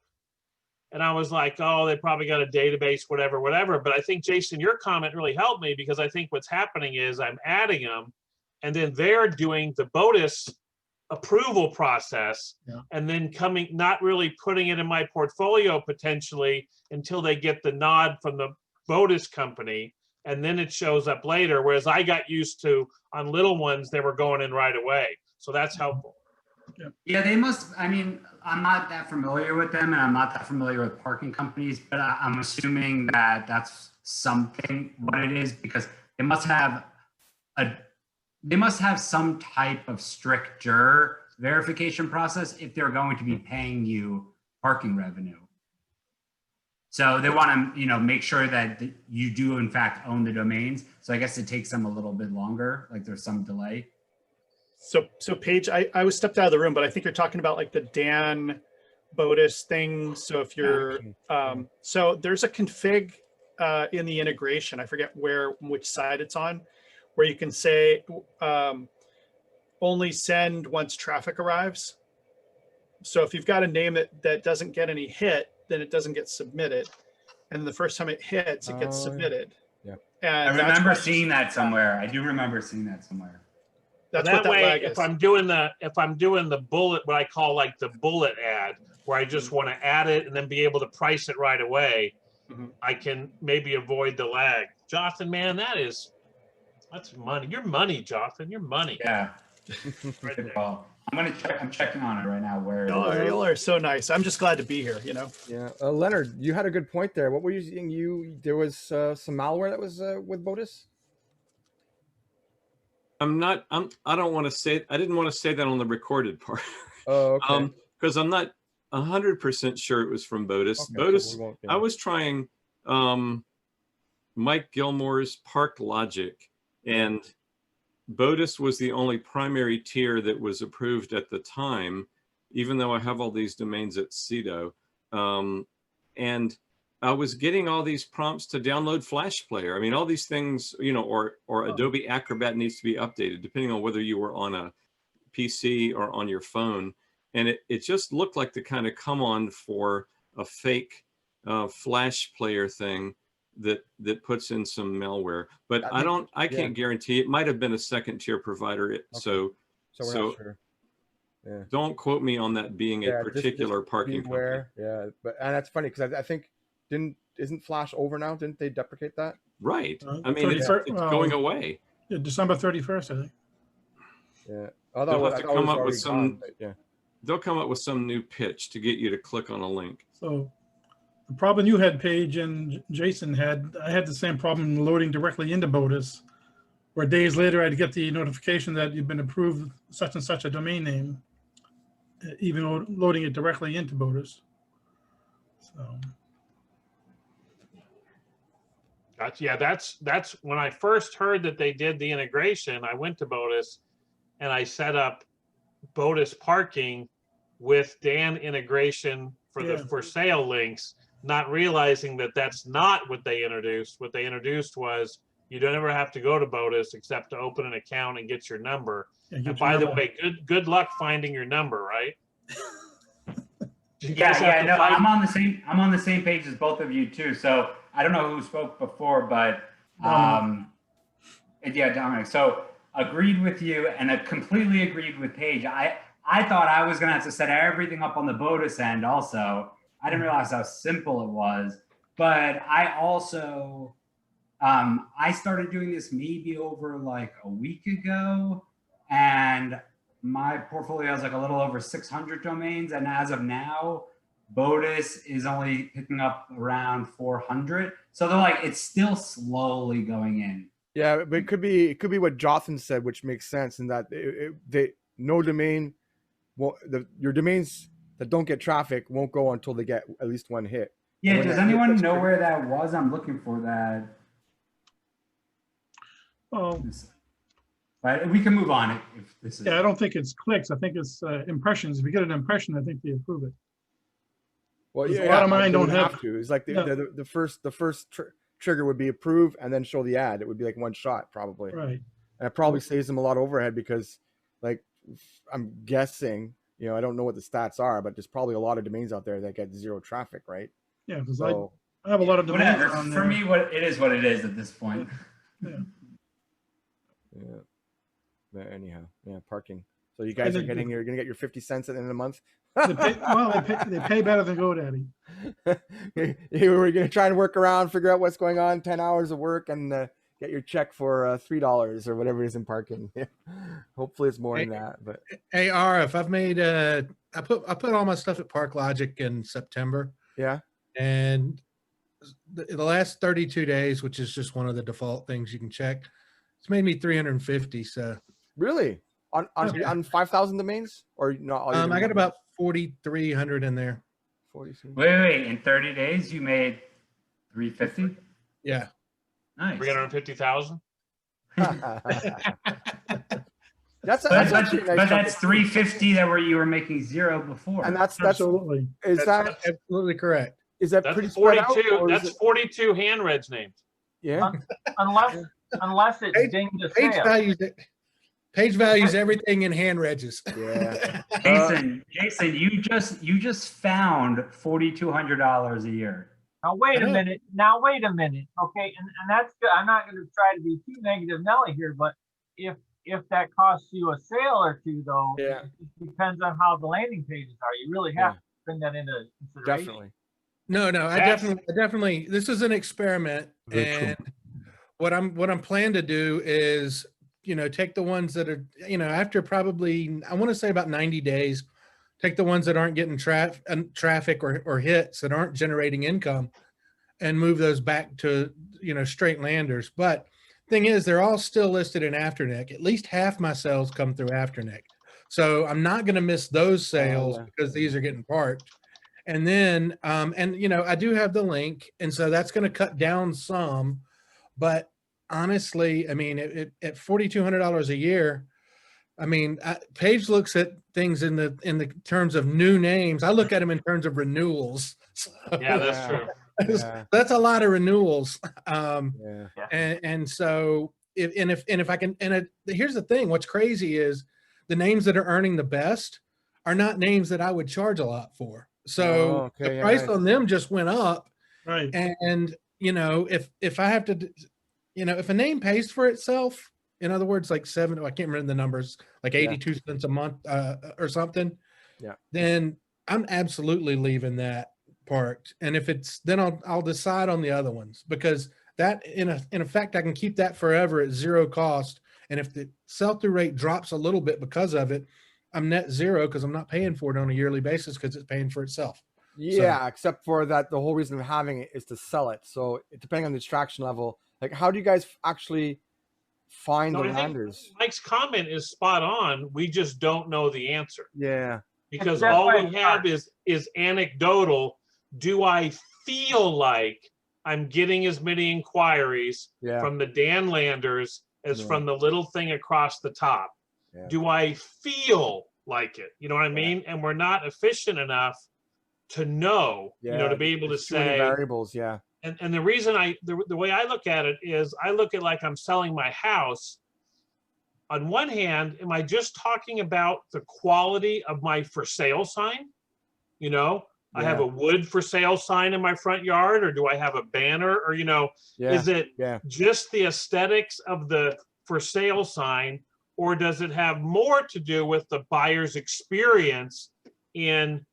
And I was like, oh, they probably got a database, whatever. But I think, Jason, your comment really helped me, because I think what's happening is I'm adding them, and then they're doing the Bodis approval process, and then not really putting it in my portfolio potentially until they get the nod from the Bodis company, and then it shows up later. Whereas I got used to, on little ones, they were going in right away. So that's helpful. Yeah, they must. I mean, I'm not that familiar with them, and I'm not that familiar with parking companies, but I'm assuming that that's something what it is, because they must have some type of stricter verification process if they're going to be paying you parking revenue. So they want to, make sure that you do in fact own the domains. So I guess it takes them a little bit longer. Like there's some delay. So Paige, I was stepped out of the room, but I think you're talking about like the Dan Bodis thing. So if you're, so there's a config in the integration, I forget which side it's on, where you can say only send once traffic arrives. So if you've got a name that doesn't get any hit, then it doesn't get submitted. And the first time it hits, it gets submitted. Yeah. And I remember seeing that somewhere. I do remember seeing that somewhere. That's that what that way, lag if is. I'm doing the bullet, what I call like the bullet ad, where I just want to add it and then be able to price it right away, I can maybe avoid the lag. Jonathan, man, that's money. Your money, Jonathan. Your money. Yeah. Right there. Well, I'm checking on it right now. Where Y'all are so nice. I'm just glad to be here. You know. Yeah, Leonard, you had a good point there. What were you saying? There was some malware that was with Botus. I don't want to say, I didn't want to say that on the recorded part. Oh, okay. Because I'm not 100% sure it was from Botus. Okay, Botus, so we won't, I was trying Mike Gilmore's Park Logic, and Botus was the only primary tier that was approved at the time, even though I have all these domains at Cedo. And I was getting all these prompts to download Flash Player. I mean, all these things, you know, or Adobe Acrobat needs to be updated, depending on whether you were on a PC or on your phone. And it just looked like the kind of come on for a fake Flash Player thing that puts in some malware. But I can't guarantee. It might have been a second tier provider. So we're not sure. Yeah. Don't quote me on that being a particular just parking beware. Company. Yeah, and that's funny because I think isn't Flash over now? Didn't they deprecate that? Right. I mean, it's going away. Yeah, December 31st, I think. Yeah. They'll have to come up with some. They'll come up with some new pitch to get you to click on a link. So the problem you had, Paige, and Jason had, I had the same problem loading directly into Botus, where days later I'd get the notification that you've been approved such and such a domain name, even loading it directly into Botus. So. That's when I first heard that they did the integration. I went to Botus and I set up Botus parking with Dan integration for the for sale links, not realizing that that's not what they introduced. What they introduced was you don't ever have to go to Botus except to open an account and get your number. And by the way, good luck finding your number, right? No, I'm on the same page as both of you too. So I don't know who spoke before, but yeah, Dominic. So agreed with you, and I completely agreed with Paige. I thought I was gonna have to set everything up on the Botus end also. I didn't realize how simple it was. But I also I started doing this maybe over like a week ago, and my portfolio has like a little over 600 domains, and as of now, Botus is only picking up around 400. So they're like, it's still slowly going in. Yeah, but it could be what Jonathan said, which makes sense in that no domain, your domains that don't get traffic won't go until they get at least one hit. Yeah, does anyone know where that was? I'm looking for that. Oh. But we can move on if this is. Yeah, I don't think it's clicks. I think it's impressions. If you get an impression, I think they approve it. Well, a lot of mine don't have to. It's like the first trigger would be approve and then show the ad. It would be like one shot probably. Right. And it probably saves them a lot of overhead because, like, I'm guessing, you know, I don't know what the stats are, but there's probably a lot of domains out there that get zero traffic, right? Yeah, because I have a lot of domains. Whatever. For me, what it is at this point. Yeah. Yeah. But anyhow, yeah, parking. So you guys you're gonna get your 50 cents at the end of the month. They pay better than GoDaddy. We're gonna try and work around, figure out what's going on, 10 hours of work, and get your check for $3 or whatever it is in parking. Hopefully it's more than that. But hey, RF, I've made I put all my stuff at Park Logic in September. Yeah. And the last 32 days, which is just one of the default things you can check, it's made me 350. So really on 5,000 domains or not? I got about 4,300 in there. 43. Wait! In 30 days, you made 350. Yeah. Nice. 350,000. That's actually nice. But that's 350 that you were making zero before. And that's absolutely. That's absolutely correct. Is that that's pretty 42? That's 42 hand reg names. Yeah. Unless it dinged a sale. Page values everything in hand regs. Yeah. Jason, you just found $4,200 a year. Now wait a minute. Okay, and that's good. I'm not going to try to be too negative Nelly here, but if if that costs you a sale or two, though, Yeah. it depends on how the landing pages are. You really have to bring that into consideration. Definitely. No, I definitely, this is an experiment. Very true. And what I'm planning to do is, take the ones that are, after probably, I want to say about 90 days, take the ones that aren't getting traffic or hits, that aren't generating income, and move those back to, straight landers. But thing is, they're all still listed in Afternic. At least half my sales come through Afternic. So I'm not going to miss those sales because these are getting parked. And then, I do have the link. And so that's going to cut down some. But honestly, I mean, at $4,200 a year, I mean, Paige looks at things in the terms of new names. I look at them in terms of renewals. So, yeah, that's true. That's a lot of renewals. And so if I can, here's the thing, what's crazy is the names that are earning the best are not names that I would charge a lot for. So the price on them just went up. Right. And, if I have to, if a name pays for itself, in other words, like I can't remember the numbers, like 82 cents a month or something. Yeah. Then I'm absolutely leaving that parked. And if it's, then I'll decide on the other ones, because that in effect, I can keep that forever at zero cost. And if the sell-through rate drops a little bit because of it, I'm net zero because I'm not paying for it on a yearly basis because it's paying for itself. Yeah, except for that, the whole reason of having it is to sell it. So depending on the distraction level, like how do you guys actually find the landers? Mike's comment is spot on. We just don't know the answer. Yeah. Because all we have is anecdotal. Do I feel like I'm getting as many inquiries from the Dan Landers as from the little thing across the top? Yeah. Do I feel like it? You know what I mean? And we're not efficient enough to know, to be able to say too many variables. Yeah. And the reason the way I look at it is I look at like I'm selling my house. On one hand, am I just talking about the quality of my for sale sign? I have a wood for sale sign in my front yard, or do I have a banner, or, is it just the aesthetics of the for sale sign, or does it have more to do with the buyer's experience in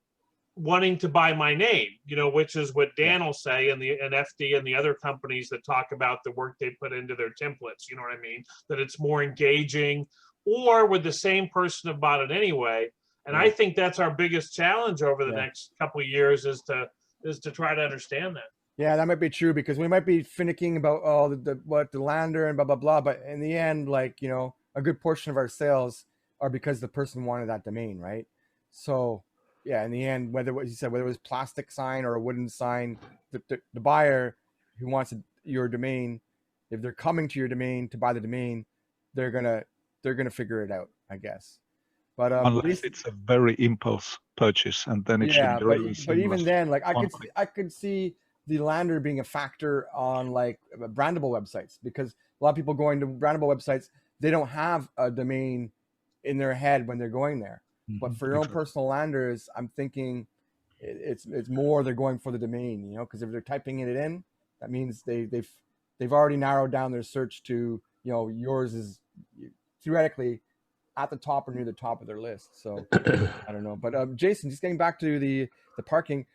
wanting to buy my name, which is what Dan will say, and FD and the other companies that talk about the work they put into their templates, you know what I mean? That it's more engaging, or would the same person have bought it anyway? And I think that's our biggest challenge over the next couple of years is to try to understand that. Yeah, that might be true, because we might be finicking about what the lander and blah, blah, blah. But in the end, like, a good portion of our sales are because the person wanted that domain, right? So yeah, in the end, whether what you said, whether it was plastic sign or a wooden sign, the buyer who wants your domain, if they're coming to your domain to buy the domain, they're gonna figure it out, I guess. But unless it's a very impulse purchase, and then it should be really but even then, like I could see the lander being a factor on like brandable websites, because a lot of people going to brandable websites, they don't have a domain in their head when they're going there. But for your own personal landers, I'm thinking it's more they're going for the domain, because if they're typing it in, that means they've already narrowed down their search to, yours is theoretically at the top or near the top of their list. So I don't know. But Jason, just getting back to the parking,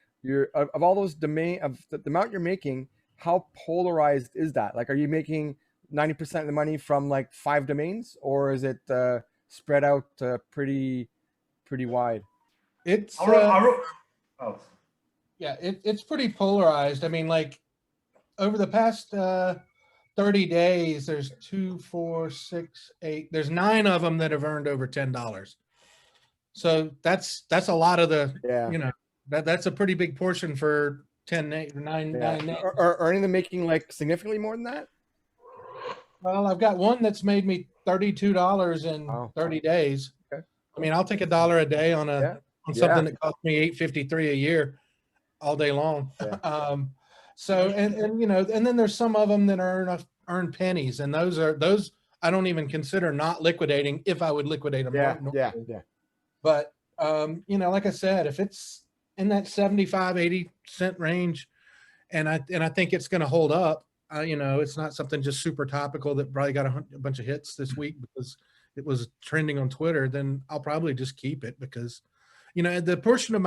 of all those domain of the amount you're making, how polarized is that? Like, are you making 90% of the money from like 5 domains, or is it spread out pretty wide? It's it's pretty polarized. I mean, like over the past 30 days, there's 2, 4, 6, 8. There's 9 of them that have earned over $10. So that's a lot of the that's a pretty big portion for 9 names. Are any of them making like significantly more than that? Well, I've got one that's made me $32 in 30 days. Okay. I mean, I'll take $1 a day on something that cost me $853 a year all day long. Yeah. So and then there's some of them that earn pennies, and those I don't even consider not liquidating if I would liquidate them. Yeah. But like I said, if it's in that 75-80 cent range, and I think it's going to hold up. It's not something just super topical that probably got a bunch of hits this week, because it was trending on Twitter, then I'll probably just keep it because, you know, the portion of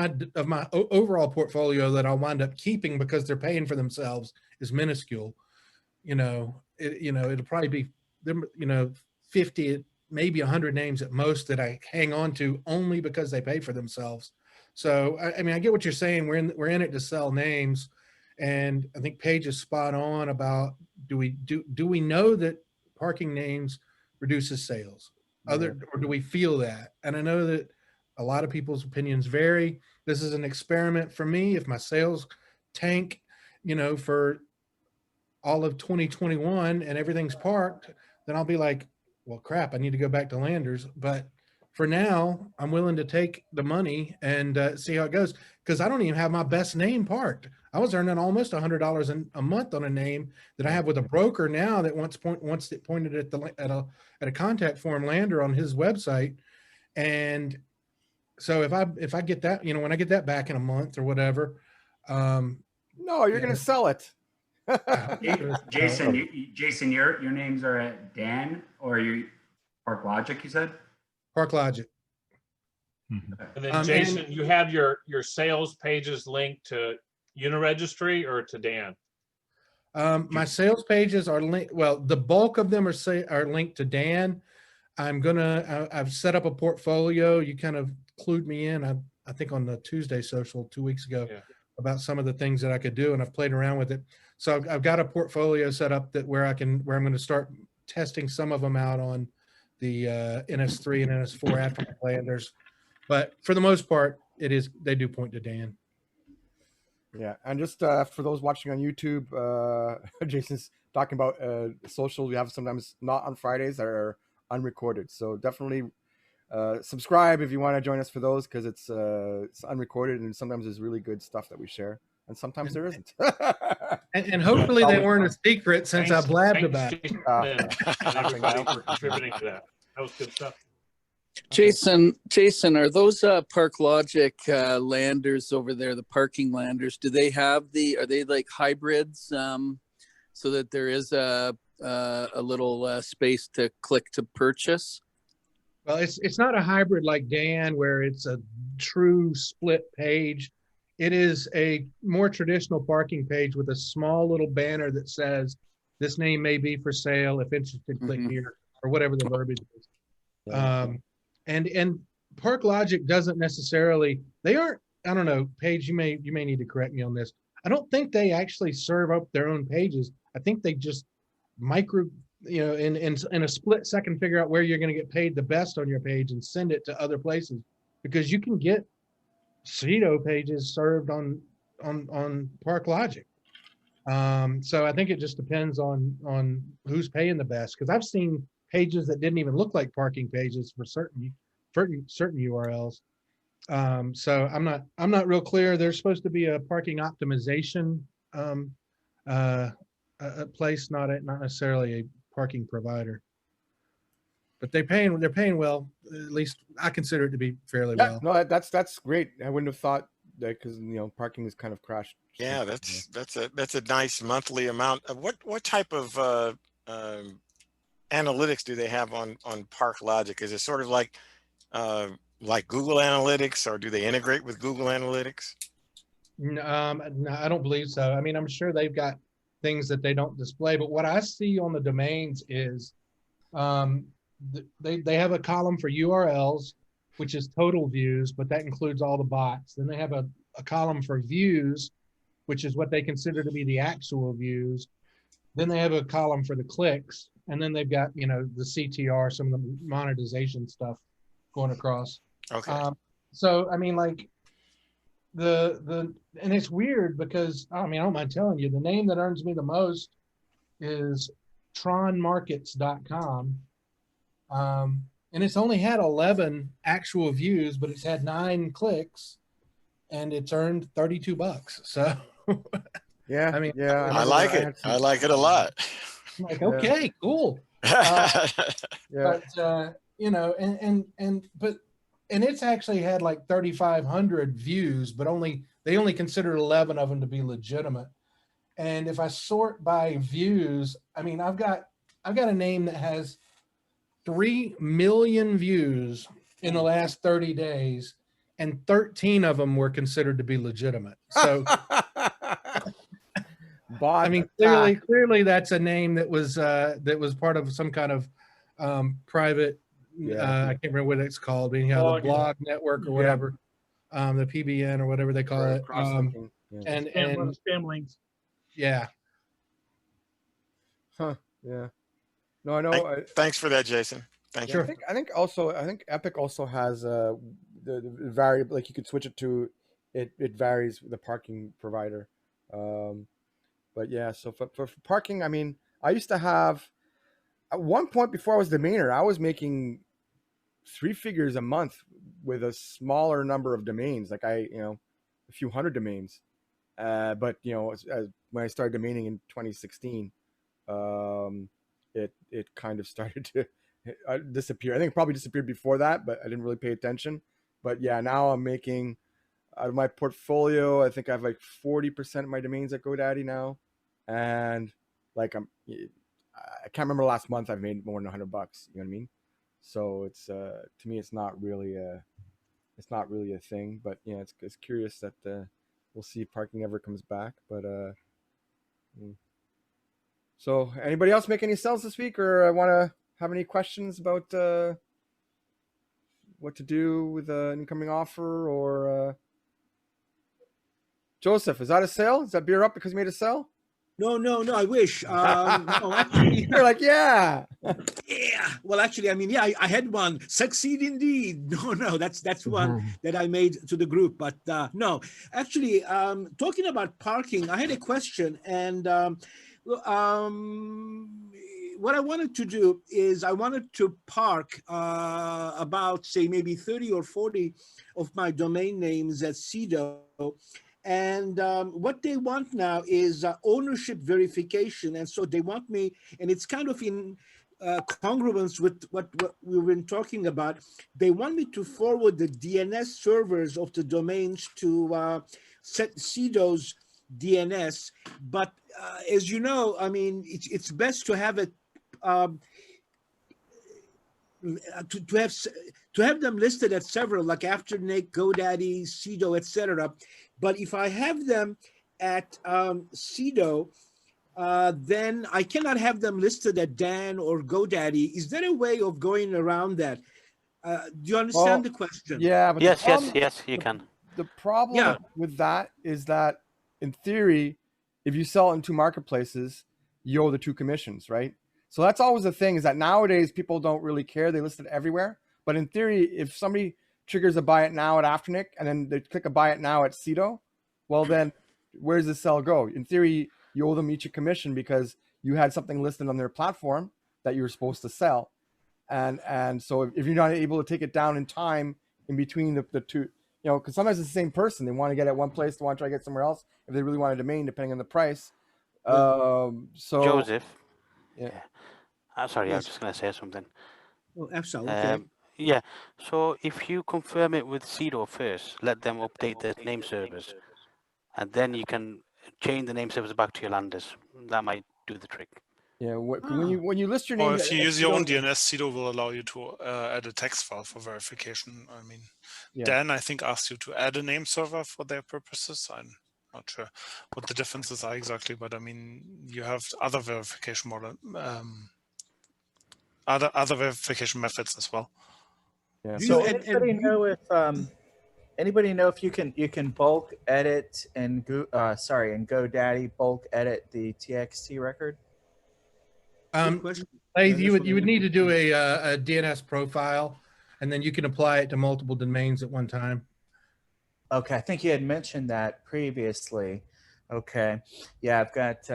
my overall portfolio that I'll wind up keeping because they're paying for themselves is minuscule. You know, it'll probably be, you know, 50, maybe 100 names at most that I hang on to only because they pay for themselves. So, I mean, I get what you're saying. We're in it to sell names. And I think Paige is spot on about, do we know that parking names reduces sales? Or do we feel that? And I know that a lot of people's opinions vary. This is an experiment for me. If my sales tank, you know, for all of 2021 and everything's parked, then I'll be like, well, crap, I need to go back to Landers. But for now, I'm willing to take the money and see how it goes, because I don't even have my best name parked. I was earning almost $100 a month on a name that I have with a broker now that once it pointed at a contact form lander on his website. And so if I get that, you know, when I get that back in a month or whatever, no, you're going to sell it. Jason, your names are at Dan or your Park Logic, you said? Park Logic. And then Jason, you have your sales pages linked to Uniregistry or to Dan? My sales pages are linked. Well, the bulk of them are linked to Dan. I've set up a portfolio. You kind of clued me in, I think on the Tuesday social 2 weeks ago, about some of the things that I could do, and I've played around with it. So I've got a portfolio set up where I'm going to start testing some of them out on the NS3 and NS4 aftermarket landers. But for the most part, they do point to Dan. Yeah, and just for those watching on YouTube, Jason's talking about social. We have sometimes not on Fridays that are unrecorded. So definitely subscribe if you want to join us for those, because it's unrecorded and sometimes there's really good stuff that we share, and sometimes there isn't. and hopefully they weren't a secret since I blabbed about it. Everybody for contributing to that. That was good stuff. Jason, are those Park Logic landers over there, the parking landers? Are they like hybrids, so that there is a little space to click to purchase? Well, it's not a hybrid like Dan where it's a true split page. It is a more traditional parking page with a small little banner that says, "This name may be for sale. If interested, click here," or whatever the verbiage is. Yeah. And Park Logic doesn't necessarily, they aren't, I don't know, Paige, you may need to correct me on this. I don't think they actually serve up their own pages. I think they just in a split second figure out where you're going to get paid the best on your page and send it to other places, because you can get pseudo pages served on Park Logic. So I think it just depends on who's paying the best, because I've seen pages that didn't even look like parking pages for certain URLs. So I'm not real clear. There's supposed to be a parking optimization a place, not necessarily a parking provider. But they're paying well. At least I consider it to be fairly well. No, that's great. I wouldn't have thought that, because parking has kind of crashed. Yeah, that's a nice monthly amount. What type of analytics do they have on Park Logic? Is it sort of like Google Analytics, or do they integrate with Google Analytics? No, I don't believe so. I mean, I'm sure they've got things that they don't display, but what I see on the domains is they have a column for URLs, which is total views, but that includes all the bots. Then they have a column for views, which is what they consider to be the actual views. Then they have a column for the clicks, and then they've got, the CTR, some of the monetization stuff going across. Okay. So, I mean, like and it's weird because, I mean, I don't mind telling you, the name that earns me the most is tronmarkets.com. And it's only had 11 actual views, but it's had 9 clicks, and it's earned $32. So yeah, I mean, I like it. I like it a lot. I'm like, okay, cool. But and it's actually had like 3,500 views, but they only considered 11 of them to be legitimate. And if I sort by views, I mean, I've got a name that has 3 million views in the last 30 days, and 13 of them were considered to be legitimate. So, I mean, clearly that's a name that was part of some kind of private. I can't remember what it's called, but the blog network or whatever, the PBN or whatever they call it. And spam links. Yeah. Huh. Yeah. No, I know. Thanks for that, Jason. Thank you. I think Epic also has the variable, like you could switch it to it varies with the parking provider. But yeah, so for parking, I mean, I used to have at one point before I was domainer, I was making 3 figures a month with a smaller number of domains, like a few hundred domains. But as when I started domaining in 2016, it kind of started to disappear. I think it probably disappeared before that, but I didn't really pay attention. But yeah, now I'm making out of my portfolio, I think I have like 40% of my domains at GoDaddy now, and like I can't remember last month I've made more than $100. You know what I mean? So it's to me it's not really a thing. But yeah, it's curious that we'll see if parking ever comes back. But so anybody else make any sales this week, or want to have any questions about what to do with an incoming offer? Or Joseph, is that a sale? Is that beer up because you made a sale? No, I wish. No, actually, you're like, yeah. Yeah. Well, actually, I mean, yeah, I had one. Succeed indeed. No, that's one that I made to the group. But no, actually, talking about parking, I had a question, and what I wanted to do is I wanted to park about, say, maybe 30 or 40 of my domain names at CEDO. And what they want now is ownership verification. And so they want me, and it's kind of in congruence with what we've been talking about. They want me to forward the DNS servers of the domains to set CEDO's DNS. But as you know, I mean, it's best to have it to have them listed at several, like Afternic, GoDaddy, CEDO, etc. But if I have them at CEDO, then I cannot have them listed at Dan or GoDaddy. Is there a way of going around that? Do you understand the question? Yeah, but yes, you can. The problem with that is that, in theory, if you sell in 2 marketplaces, you owe the 2 commissions, right? So that's always the thing, is that nowadays people don't really care. They list it everywhere. But in theory, if somebody triggers a buy it now at Afternic and then they click a buy it now at CEDO, well, then where does the sell go? In theory, you owe them each a commission because you had something listed on their platform that you were supposed to sell. And so if you're not able to take it down in time in between the 2, because sometimes it's the same person. They want to get at one place, they want to try to get somewhere else if they really want a domain, depending on the price. So Joseph. Yeah. Sorry, I was just going to say something. Oh, absolutely. Okay. Yeah. So if you confirm it with CEDO first, let them update the name servers, and then you can change the name servers back to your landers. That might do the trick. Yeah. When you list your name, or if you use your own DNS, CEDO will allow you to add a text file for verification. I mean, Dan, I think, asked you to add a name server for their purposes. I'm not sure what the differences are exactly, but I mean, you have other verification other verification methods as well. Yeah. So anybody know if you can bulk edit and GoDaddy bulk edit the TXT record? You would need to do a DNS profile, and then you can apply it to multiple domains at one time. Okay, I think you had mentioned that previously. Okay, yeah, I've got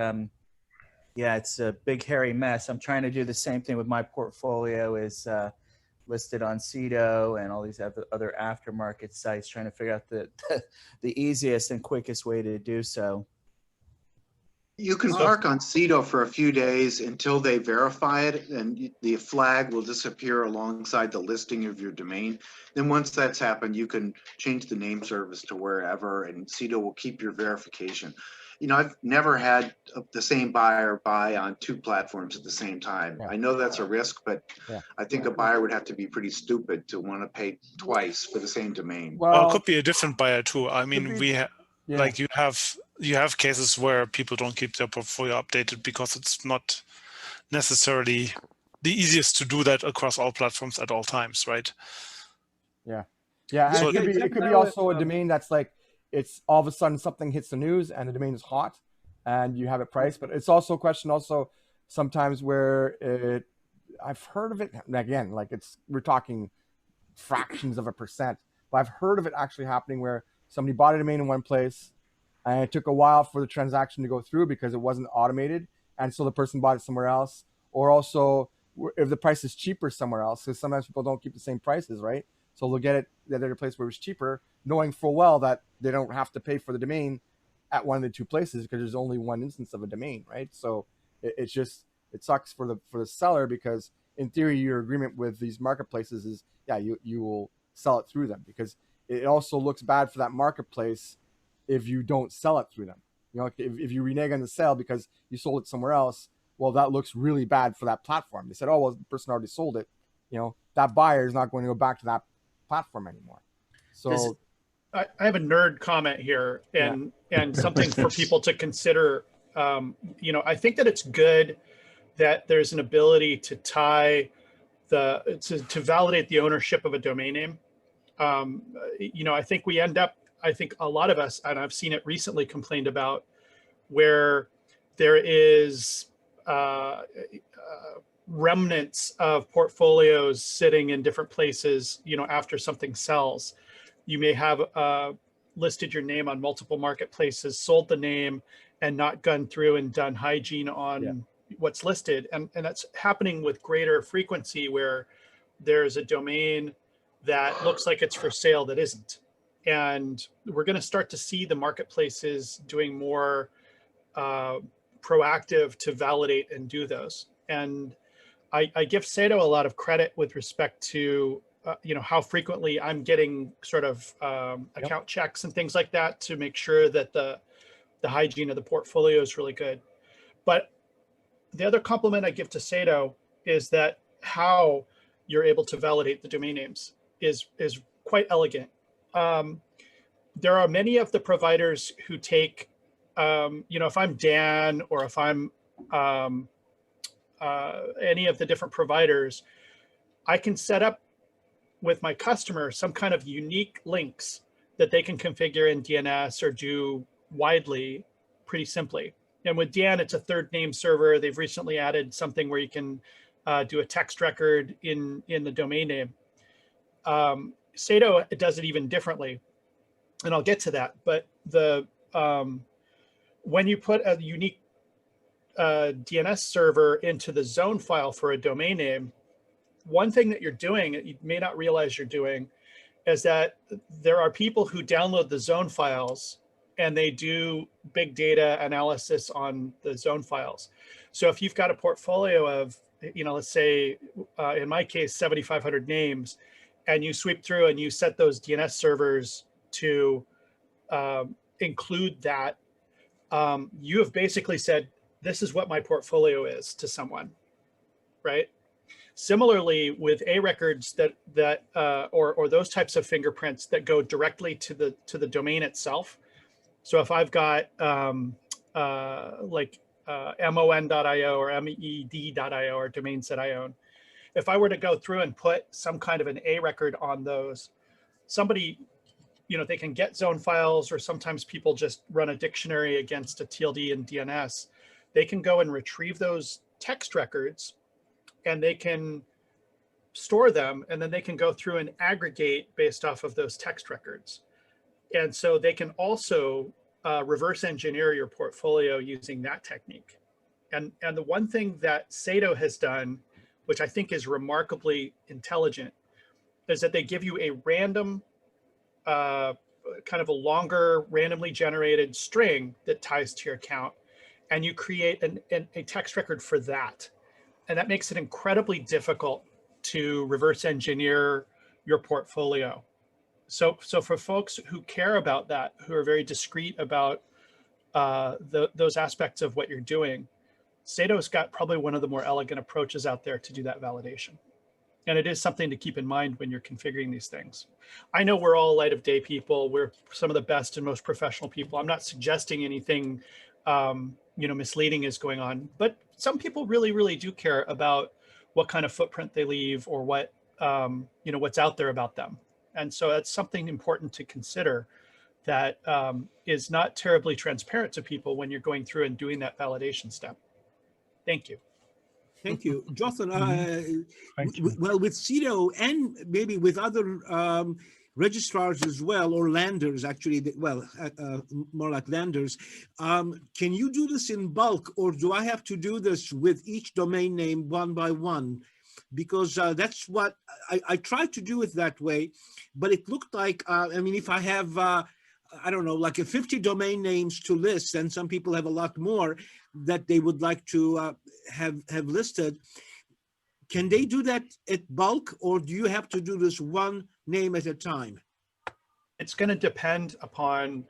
it's a big hairy mess. I'm trying to do the same thing with my portfolio. Is listed on CEDO and all these other aftermarket sites, trying to figure out the easiest and quickest way to do so. You can park on CEDO for a few days until they verify it, and the flag will disappear alongside the listing of your domain. Then once that's happened, you can change the name service to wherever, and CEDO will keep your verification. I've never had the same buyer buy on 2 platforms at the same time. I know that's a risk, but I think a buyer would have to be pretty stupid to want to pay twice for the same domain. Well, it could be a different buyer too. I mean, like you have cases where people don't keep their portfolio updated because it's not necessarily the easiest to do that across all platforms at all times, right? Yeah. Yeah, So and it could be also a domain that's like, it's all of a sudden something hits the news and the domain is hot and you have it priced, but it's also a question also sometimes where I've heard of it, again, like we're talking fractions of a percent, but I've heard of it actually happening where somebody bought a domain in one place and it took a while for the transaction to go through because it wasn't automated. And so the person bought it somewhere else, or also if the price is cheaper somewhere else, because sometimes people don't keep the same prices, right? So they'll get it at a place where it's cheaper, knowing full well that they don't have to pay for the domain at one of the 2 places because there's only one instance of a domain, right? So it sucks for the seller because in theory your agreement with these marketplaces is you will sell it through them, because it also looks bad for that marketplace if you don't sell it through them. If you renege on the sale because you sold it somewhere else, well, that looks really bad for that platform. They said, oh, well, the person already sold it. That buyer is not going to go back to that platform anymore. So I have a nerd comment here and something for people to consider. I think that it's good that there's an ability to tie to validate the ownership of a domain name. I think we end up, I think a lot of us, and I've seen it recently complained about, where there is remnants of portfolios sitting in different places, after something sells. You may have listed your name on multiple marketplaces, sold the name, and not gone through and done hygiene on what's listed. And that's happening with greater frequency, where there's a domain that looks like it's for sale that isn't. And we're going to start to see the marketplaces doing more proactive to validate and do those. And I give Sato a lot of credit with respect to how frequently I'm getting sort of account checks and things like that to make sure that the hygiene of the portfolio is really good. But the other compliment I give to Sato is that how you're able to validate the domain names is quite elegant. There are many of the providers who take, if I'm Dan or if I'm any of the different providers, I can set up with my customer some kind of unique links that they can configure in DNS or do widely pretty simply. And with Dan, it's a third name server. They've recently added something where you can do a text record in the domain name. Sato does it even differently, and I'll get to that. But when you put a unique DNS server into the zone file for a domain name, one thing that you're doing that you may not realize you're doing is that there are people who download the zone files and they do big data analysis on the zone files. So if you've got a portfolio of, let's say, in my case, 7,500 names, and you sweep through and you set those DNS servers to include that, you have basically said, this is what my portfolio is to someone, right? Similarly, with A records or those types of fingerprints that go directly to the domain itself. So if I've got mon.io or med.io or domains that I own, if I were to go through and put some kind of an A record on those, somebody, they can get zone files, or sometimes people just run a dictionary against a TLD and DNS. They can go and retrieve those text records and they can store them, and then they can go through and aggregate based off of those text records. And so they can also reverse engineer your portfolio using that technique. And the one thing that Sato has done, which I think is remarkably intelligent, is that they give you a random, kind of a longer randomly generated string that ties to your account, and you create a text record for that. And that makes it incredibly difficult to reverse engineer your portfolio. So for folks who care about that, who are very discreet about those aspects of what you're doing, Sato's got probably one of the more elegant approaches out there to do that validation. And it is something to keep in mind when you're configuring these things. I know we're all light of day people. We're some of the best and most professional people. I'm not suggesting anything, misleading is going on, but some people really, really do care about what kind of footprint they leave or what, what's out there about them. And so that's something important to consider that is not terribly transparent to people when you're going through and doing that validation step. Thank you. Thank you, Jonathan. Well, with Cito and maybe with other registrars as well, or landers, actually, more like landers, can you do this in bulk, or do I have to do this with each domain name one by one? Because that's what I tried to do it that way, but it looked like, if I have, I don't know, like 50 domain names to list, and some people have a lot more that they would like to have listed. Can they do that at bulk, or do you have to do this one name at a time? It's going to depend upon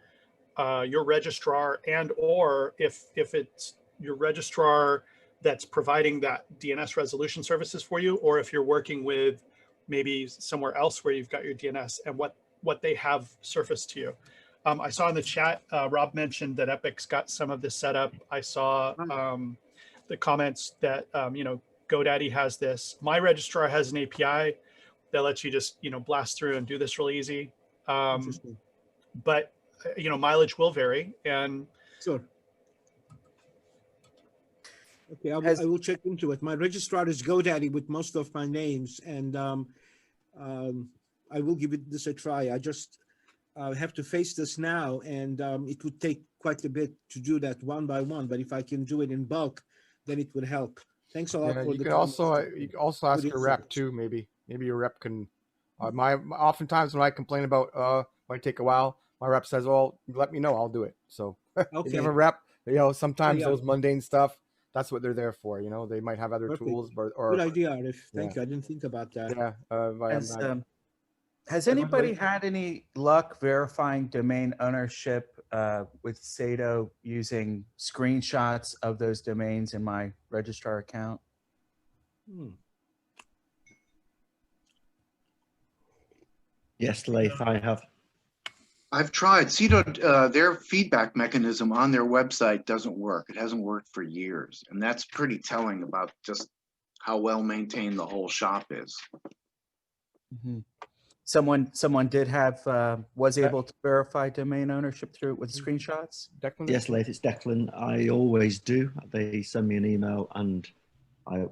your registrar, and or if it's your registrar that's providing that DNS resolution services for you, or if you're working with maybe somewhere else where you've got your DNS and what they have surfaced to you. I saw in the chat, Rob mentioned that Epic's got some of this set up. I saw the comments that, GoDaddy has this. My registrar has an API that lets you just, blast through and do this really easy. But, mileage will vary. And sure. Okay, I will check into it. My registrar is GoDaddy with most of my names, and I will give this a try. I just have to face this now, and it would take quite a bit to do that one by one. But if I can do it in bulk, then it would help. Thanks a lot for you the can also ask your rep too. Maybe your rep can. Oftentimes when I complain about might take a while, my rep says, "Well, let me know, I'll do it." So if you have a rep, sometimes those mundane stuff, that's what they're there for. They might have other tools, or good idea, Arif. Thank you. I didn't think about that. Yeah. Has anybody had any luck verifying domain ownership with Sato using screenshots of those domains in my registrar account? Yes, Leif, I have. I've tried. Cito, their feedback mechanism on their website doesn't work. It hasn't worked for years. And that's pretty telling about just how well maintained the whole shop is. Mm-hmm. Someone did have was able to verify domain ownership through it with screenshots. Declan? Yes, Leif, it's Declan. I always do. They send me an email, and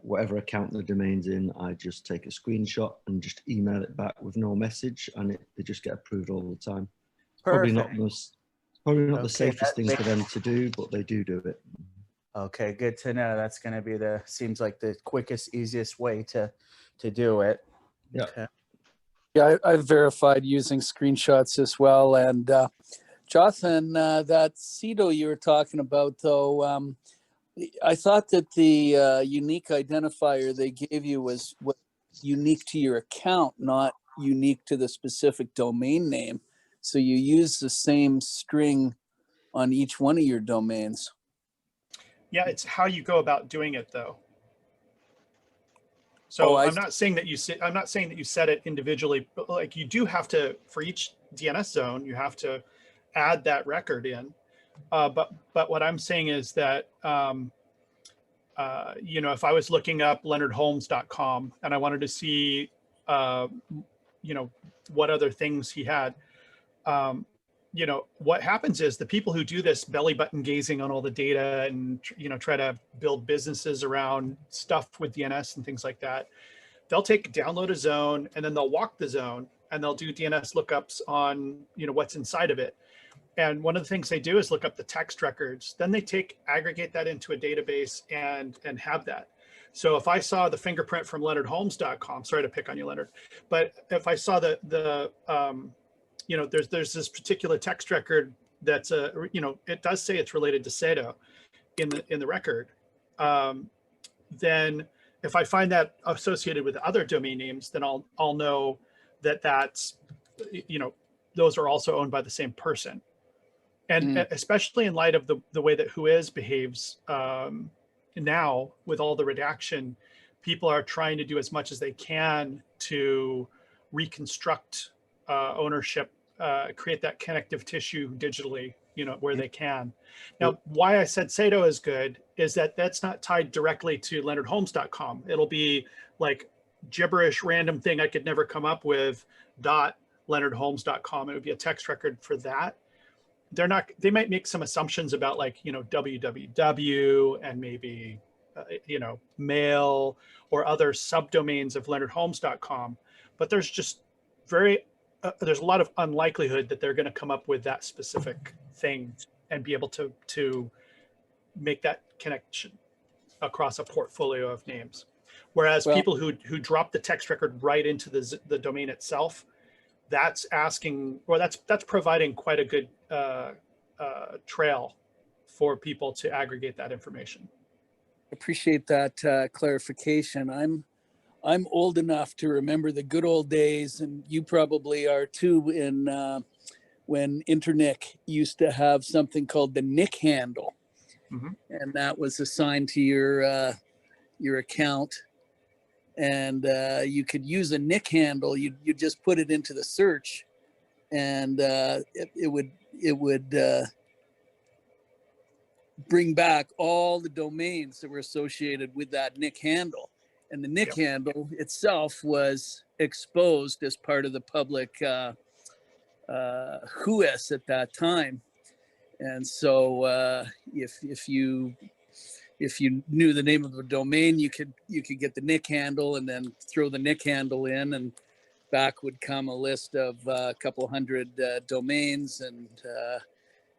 whatever account the domain's in, I just take a screenshot and just email it back with no message, and they just get approved all the time. Probably not the safest thing for them to do, but they do it. Okay, good to know. That's going to be seems like the quickest, easiest way to do it. Yeah. Okay. Yeah, I've verified using screenshots as well. And Jonathan, that Cito you were talking about, though, I thought that the unique identifier they gave you was unique to your account, not unique to the specific domain name. So you use the same string on each one of your domains. Yeah, it's how you go about doing it, though. So I'm not saying that you set it individually, but like you do have to, for each DNS zone, you have to add that record in. But what I'm saying is that if I was looking up leonardholmes.com and I wanted to see what other things he had, what happens is the people who do this belly button gazing on all the data and try to build businesses around stuff with DNS and things like that, they'll download a zone and then they'll walk the zone and they'll do DNS lookups on what's inside of it. And one of the things they do is look up the text records. Then they aggregate that into a database and have that. So if I saw the fingerprint from leonardholmes.com, sorry to pick on you, Leonard, but if I saw there's this particular text record that's it does say it's related to Sato in the record. Then if I find that associated with other domain names, then I'll know that that's those are also owned by the same person. And especially in light of the way that Whois behaves now with all the redaction, people are trying to do as much as they can to reconstruct ownership, create that connective tissue digitally, where they can. Now, why I said Sato is good is that that's not tied directly to leonardholmes.com. It'll be like gibberish random thing I could never come up with .leonardholmes.com. It would be a text record for that. They might make some assumptions about like, www and maybe, mail or other subdomains of leonardholmes.com, but there's just there's a lot of unlikelihood that they're going to come up with that specific thing and be able to make that connection across a portfolio of names. Whereas people who drop the text record right into the domain itself, that's providing quite a good trail for people to aggregate that information. Appreciate that clarification. I'm old enough to remember the good old days, and you probably are too, in when Internic used to have something called the Nick handle, and that was assigned to your account, and you could use a Nick handle. You just put it into the search, and it would bring back all the domains that were associated with that Nick handle. And the Nick handle itself was exposed as part of the public Whois at that time. And so if you knew the name of a domain, you could get the Nick handle and then throw the Nick handle in, and back would come a list of a couple hundred domains, and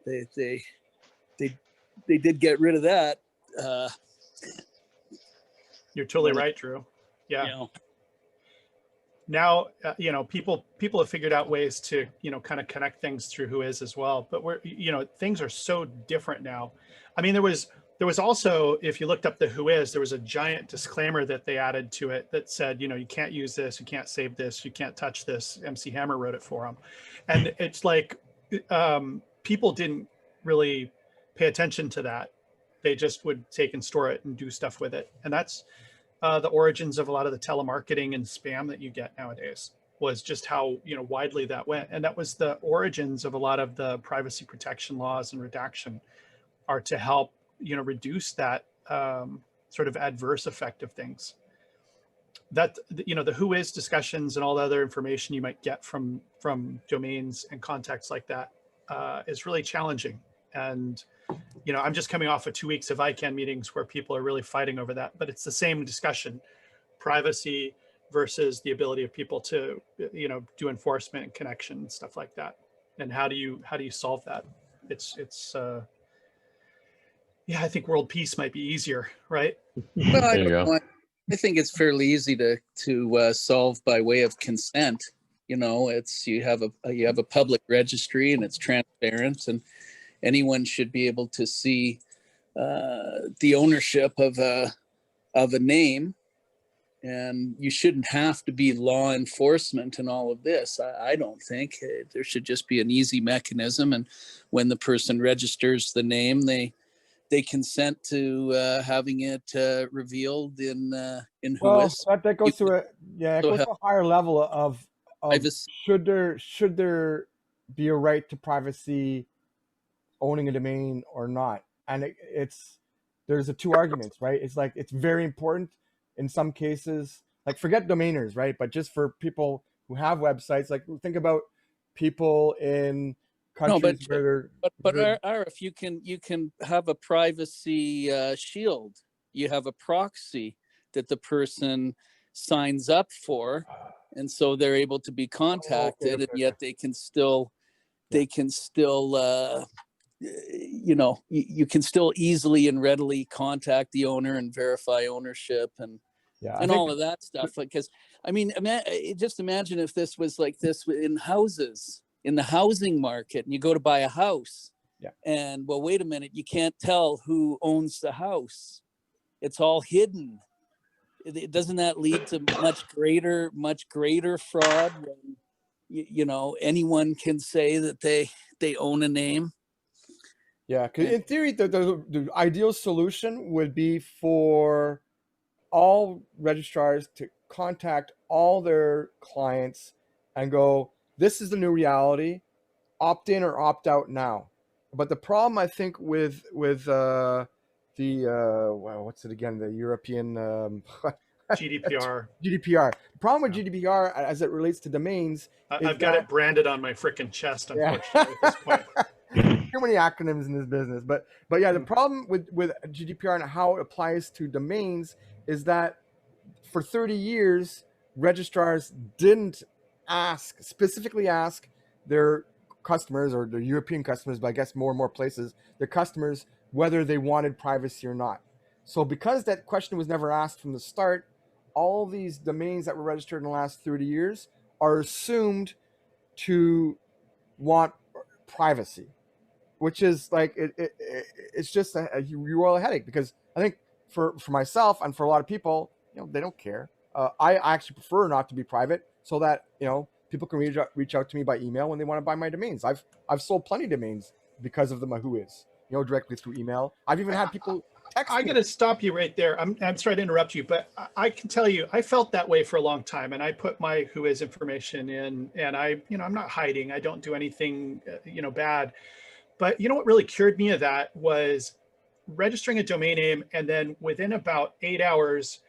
they did get rid of that. You're totally right, Drew. Yeah. Now, people have figured out ways to, kind of connect things through Whois as well. But things are so different now. I mean, there was also, if you looked up the Whois, there was a giant disclaimer that they added to it that said, you can't use this, you can't save this, you can't touch this. MC Hammer wrote it for them. And it's like, people didn't really pay attention to that. They just would take and store it and do stuff with it. And that's the origins of a lot of the telemarketing and spam that you get nowadays, was just how, widely that went. And that was the origins of a lot of the privacy protection laws and redaction, are to help, reduce that sort of adverse effect of things. That, the Whois discussions and all the other information you might get from domains and contexts like that is really challenging. And I'm just coming off of 2 weeks of ICANN meetings where people are really fighting over that, but it's the same discussion: privacy versus the ability of people to, do enforcement and connection and stuff like that. And how do you solve that? I think world peace might be easier, right? Well, I think it's fairly easy to solve by way of consent. You have a public registry, and it's transparent, and anyone should be able to see the ownership of a name, and you shouldn't have to be law enforcement and all of this. I don't think. There should just be an easy mechanism, and when the person registers the name, they consent to having it revealed in Whois. Well, that goes to a higher level of should there be a right to privacy owning a domain or not? And there's the two arguments, right? It's like, it's very important in some cases, like forget domainers, right? But just for people who have websites, like think about people in countries where Arif, you can have a privacy shield. You have a proxy that the person signs up for, and so they're able to be contacted, and yet they can still you can still easily and readily contact the owner and verify ownership and all of that stuff. Because just imagine if this was like this in houses, in the housing market, and you go to buy a house, and well, wait a minute, you can't tell who owns the house. It's all hidden. Doesn't that lead to much greater fraud when anyone can say that they own a name? Yeah, because in theory, the ideal solution would be for all registrars to contact all their clients and go, this is the new reality, opt in or opt out now. But the problem, I think, with well, what's it again, the European GDPR. GDPR. The problem with GDPR as it relates to domains is I've got it branded on my frickin' chest, unfortunately, at this point. too many acronyms in this business. But yeah, the problem with GDPR and how it applies to domains is that for 30 years, registrars didn't specifically ask their customers, or their European customers, but I guess more and more places, their customers, whether they wanted privacy or not. So because that question was never asked from the start, all these domains that were registered in the last 30 years are assumed to want privacy, which is like it's just a royal headache, because I think for myself and for a lot of people, they don't care. I actually prefer not to be private, so that people can reach out to me by email when they want to buy my domains. I've sold plenty of domains because of the Whois, directly through email. I've even had people text me. I got to stop you right there. I'm sorry to interrupt you, but I can tell you, I felt that way for a long time, and I put my Whois information in, and I'm not hiding. I don't do anything, bad. But what really cured me of that was registering a domain name, and then within about 8 hours,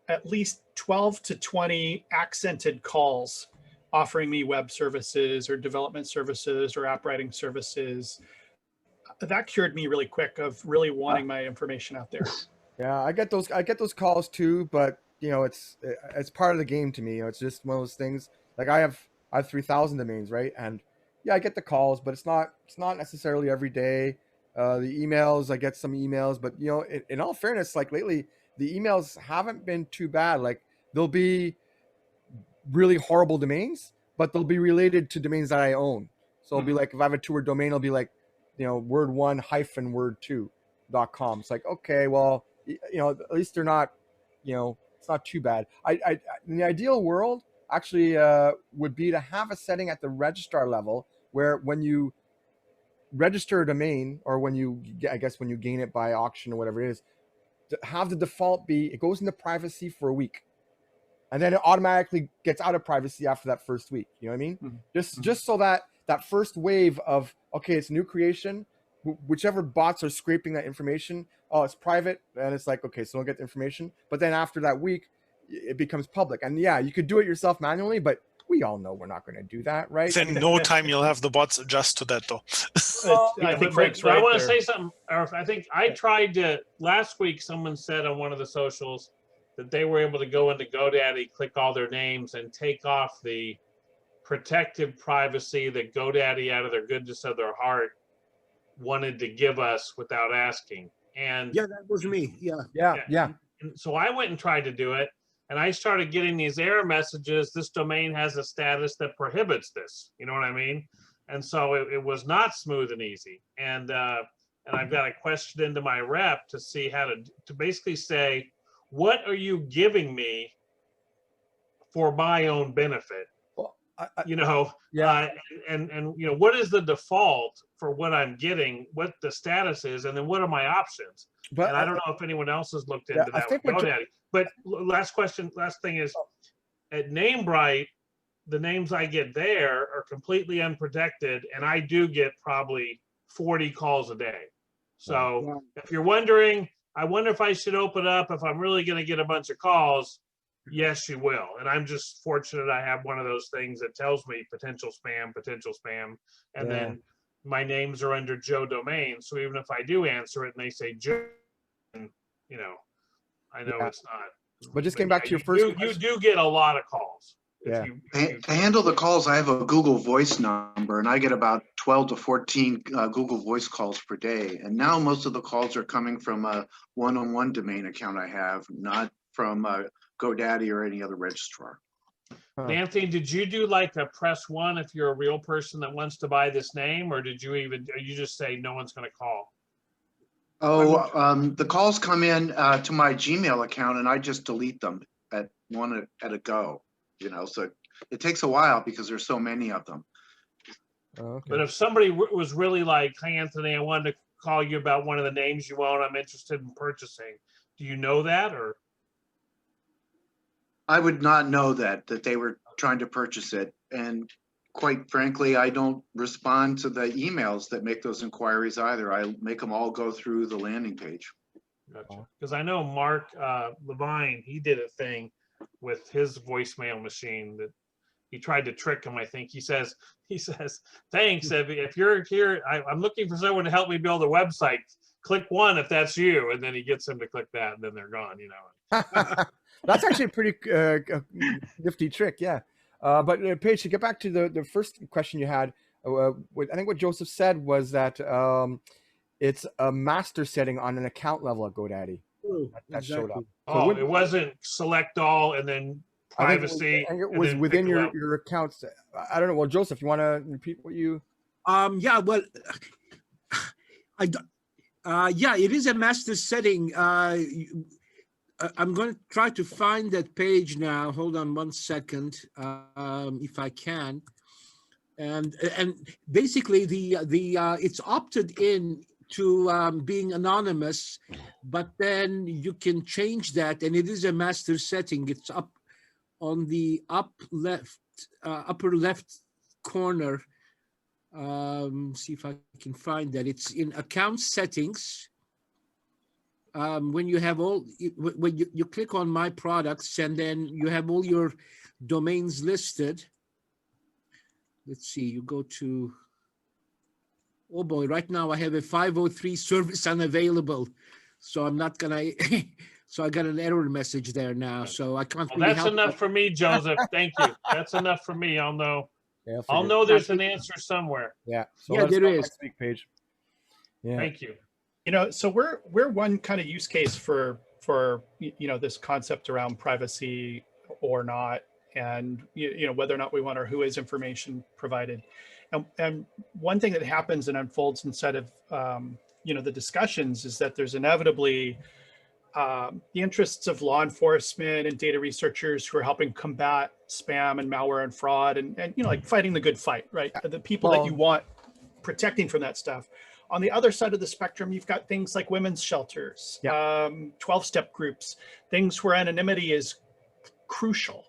at least 12 to 20 accented calls offering me web services or development services or app writing services. That cured me really quick of really wanting my information out there. Yeah, I get those calls too, but it's part of the game to me. It's just one of those things. Like I have 3,000 domains, right? And yeah, I get the calls, but it's not necessarily every day. The emails, I get some emails, but in all fairness, like lately, the emails haven't been too bad. Like they'll be really horrible domains, but they'll be related to domains that I own. So it'll be like, if I have a 2-word domain, it'll be like, word1-word2.com. It's like, okay, well, at least they're not, it's not too bad. I in the ideal world, actually, would be to have a setting at the registrar level where when you register a domain, or when you gain it by auction or whatever it is, to have the default be it goes into privacy for a week, and then it automatically gets out of privacy after that first week. You know what I mean? Mm-hmm. Just so that first wave of, okay, it's a new creation, whichever bots are scraping that information, it's private, and it's like, okay, so don't get the information. But then after that week, it becomes public. And yeah, you could do it yourself manually, but we all know we're not going to do that, right? In no time you'll have the bots adjust to that, though. I think Frank's right. I want to say something. I think I tried to last week. Someone said on one of the socials that they were able to go into GoDaddy, click all their names, and take off the protective privacy that GoDaddy, out of their goodness of their heart, wanted to give us without asking. And yeah, that was me. Yeah. And so I went and tried to do it. And I started getting these error messages. This domain has a status that prohibits this. You know what I mean? And so it was not smooth and easy. And I've got a question into my rep to see how to basically say, what are you giving me for my own benefit? Well, and what is the default for what I'm getting? What the status is, and then what are my options? But and I don't know if anyone else has looked into that with GoDaddy. But last thing is, at NameBright, the names I get there are completely unprotected, and I do get probably 40 calls a day. So if you're wondering, I wonder if I should open up if I'm really going to get a bunch of calls. Yes, you will. And I'm just fortunate I have one of those things that tells me potential spam, and then my names are under Joe Domain. So even if I do answer it and they say Joe, I know it's not. But just getting back to your first question. You do get a lot of calls. Yeah. To handle the calls, I have a Google Voice number, and I get about 12 to 14 Google Voice calls per day. And now most of the calls are coming from a one-on-one domain account I have, not from GoDaddy or any other registrar. Anthony, did you do like a press one if you're a real person that wants to buy this name, or did you just say no one's going to call? The calls come in to my Gmail account, and I just delete them at a go. So it takes a while because there's so many of them. Okay. But if somebody was really like, "Hey, Anthony, I wanted to call you about one of the names you own. I'm interested in purchasing. Do you know that, or? I would not know that they were trying to purchase it. And quite frankly, I don't respond to the emails that make those inquiries either. I make them all go through the landing page. Gotcha. Because I know Mark Levine, he did a thing with his voicemail machine that he tried to trick him. I think he says, thanks. If you're here, I'm looking for someone to help me build a website. Click 1 if that's you, and then he gets them to click that, and then they're gone. You know. That's actually a pretty nifty trick, yeah. But Paige, to get back to the first question you had, I think what Joseph said was that it's a master setting on an account level at GoDaddy that showed up. So it wasn't select all and then privacy. I think it was within your accounts. I don't know. Well, Joseph, you want to repeat what you? Yeah. Well, yeah, it is a master setting. I'm going to try to find that page now. Hold on 1 second, if I can. And basically, it's opted in to being anonymous, but then you can change that, and it is a master setting. It's up on the upper left corner. See if I can find that. It's in account settings. When you have when you click on my products, and then you have all your domains listed. Let's see, you go to, oh boy, right now I have a 503 service unavailable. So I'm not gonna, so I got an error message there now. So I can't really that's help. enough for me, Joseph. Thank you. That's enough for me. I'll know. Yeah, I'll know there's an answer somewhere. Yeah. So yeah, there is. Next week, Paige. Yeah. Thank you. You know, so we're one kind of use case for this concept around privacy or not, and whether or not we want our WHOIS information provided. And one thing that happens and unfolds inside of the discussions is that there's inevitably the interests of law enforcement and data researchers who are helping combat spam and malware and fraud and like fighting the good fight, right? The people that you want protecting from that stuff. On the other side of the spectrum, you've got things like women's shelters, 12-step groups, things where anonymity is crucial,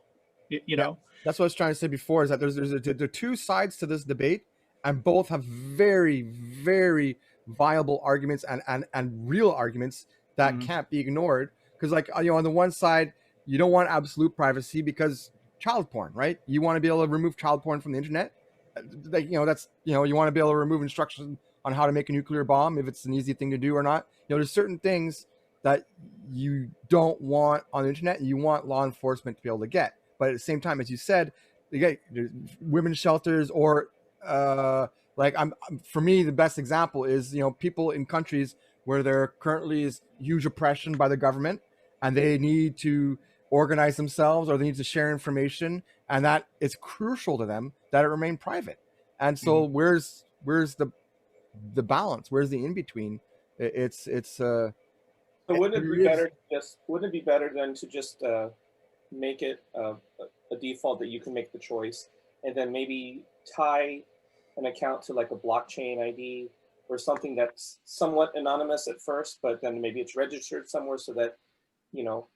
you know? That's what I was trying to say before, is that there are two sides to this debate, and both have very, very viable arguments and real arguments that can't be ignored. Because like, on the one side, you don't want absolute privacy because child porn, right? You want to be able to remove child porn from the internet. Like, that's, you want to be able to remove instructions on how to make a nuclear bomb, if it's an easy thing to do or not. There's certain things that you don't want on the internet and you want law enforcement to be able to get. But at the same time, as you said, you get women's shelters, or for me, the best example is, people in countries where there currently is huge oppression by the government and they need to organize themselves or they need to share information, and that it's crucial to them that it remain private. And so where's the balance? Where's the in-between? So wouldn't it be better than to just make it a default that you can make the choice, and then maybe tie an account to like a blockchain ID or something that's somewhat anonymous at first, but then maybe it's registered somewhere so that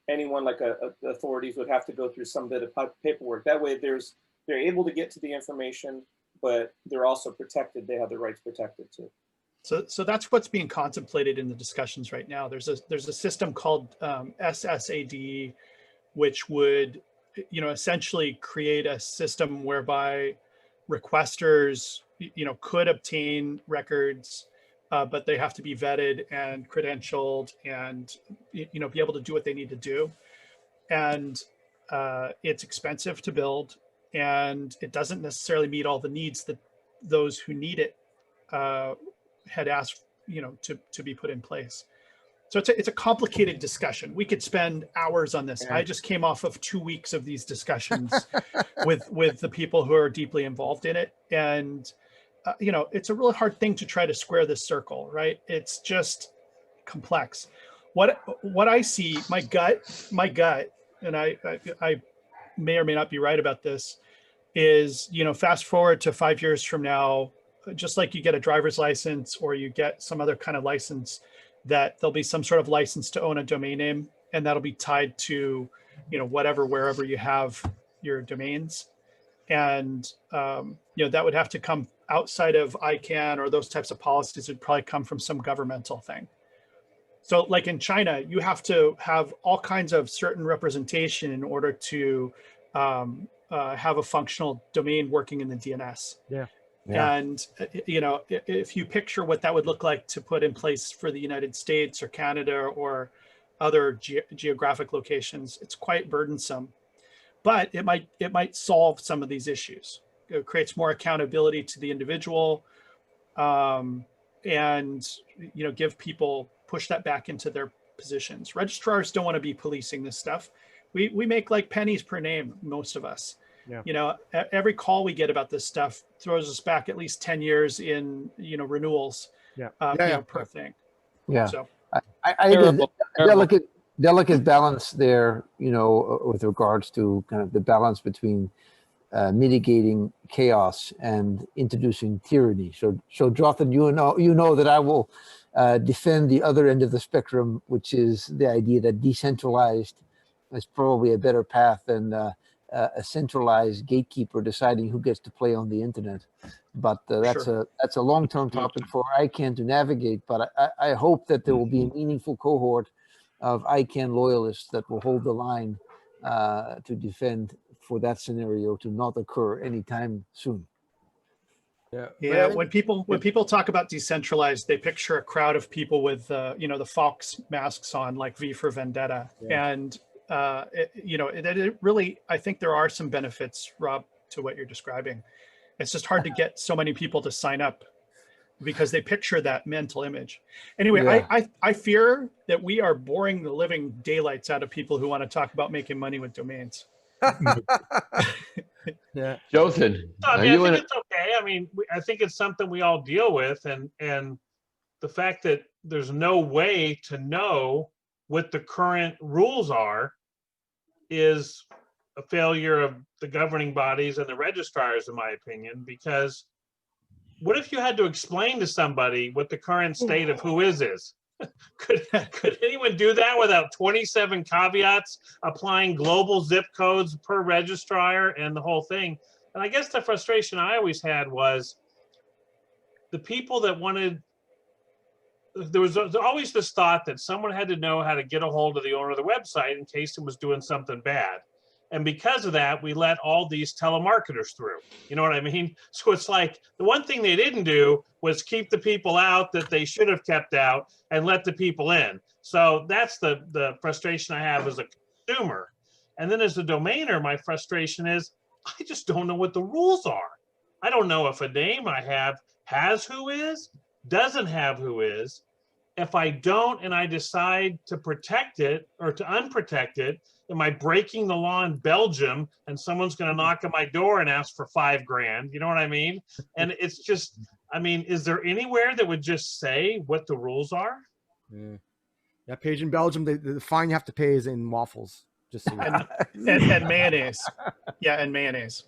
anyone like the authorities would have to go through some bit of paperwork. That way they're able to get to the information, but they're also protected. They have their rights protected too. So that's what's being contemplated in the discussions right now. There's a system called SSAD, which would essentially create a system whereby requesters could obtain records, but they have to be vetted and credentialed and be able to do what they need to do. And it's expensive to build, and it doesn't necessarily meet all the needs that those who need it had asked to be put in place. So it's a complicated discussion. We could spend hours on this. I just came off of 2 weeks of these discussions with the people who are deeply involved in it. And, it's a really hard thing to try to square this circle, right? It's just complex. What I see, my gut, and I may or may not be right about this, is, fast forward to 5 years from now, just like you get a driver's license or you get some other kind of license, that there'll be some sort of license to own a domain name, and that'll be tied to, whatever, wherever you have your domains. And, that would have to come outside of ICANN, or those types of policies would probably come from some governmental thing. So like in China, you have to have all kinds of certain representation in order to have a functional domain working in the DNS. Yeah. And, if you picture what that would look like to put in place for the United States or Canada or other geographic locations, it's quite burdensome, but it might solve some of these issues. It creates more accountability to the individual, and, give people, push that back into their positions. Registrars don't want to be policing this stuff. We make like pennies per name, most of us. Yeah. Every call we get about this stuff throws us back at least 10 years in, renewals, per thing. Yeah. So I think a delicate balance there, with regards to kind of the balance between mitigating chaos and introducing tyranny. So Jonathan, you know that I will defend the other end of the spectrum, which is the idea that decentralized is probably a better path than a centralized gatekeeper deciding who gets to play on the internet. But that's a long-term topic for ICANN to navigate. But I hope that there will be a meaningful cohort of ICANN loyalists that will hold the line to defend for that scenario to not occur anytime soon. Yeah, when people talk about decentralized, they picture a crowd of people with the fox masks on, like V for Vendetta. And it really, I think there are some benefits, Rob, to what you're describing. It's just hard to get so many people to sign up because they picture that mental image. Anyway, I fear that we are boring the living daylights out of people who want to talk about making money with domains. Yeah, Jothan, I think it's okay. I mean, I think it's something we all deal with, and the fact that there's no way to know what the current rules are is a failure of the governing bodies and the registrars, in my opinion. Because what if you had to explain to somebody what the current state of whois is? Could anyone do that without 27 caveats, applying global zip codes per registrar and the whole thing? And I guess the frustration I always had was the people that wanted, there was always this thought that someone had to know how to get a hold of the owner of the website in case it was doing something bad. And because of that, we let all these telemarketers through. You know what I mean? So it's like the one thing they didn't do was keep the people out that they should have kept out and let the people in. So that's the frustration I have as a consumer. And then as a domainer, my frustration is I just don't know what the rules are. I don't know if a name I have has whois, doesn't have whois. If I don't and I decide to protect it or to unprotect it, am I breaking the law in Belgium and someone's going to knock on my door and ask for $5,000? You know what I mean? And it's just, I mean, is there anywhere that would just say what the rules are? Yeah, Paige, in Belgium, the fine you have to pay is in waffles. Just so you know. and mayonnaise. Yeah, and mayonnaise.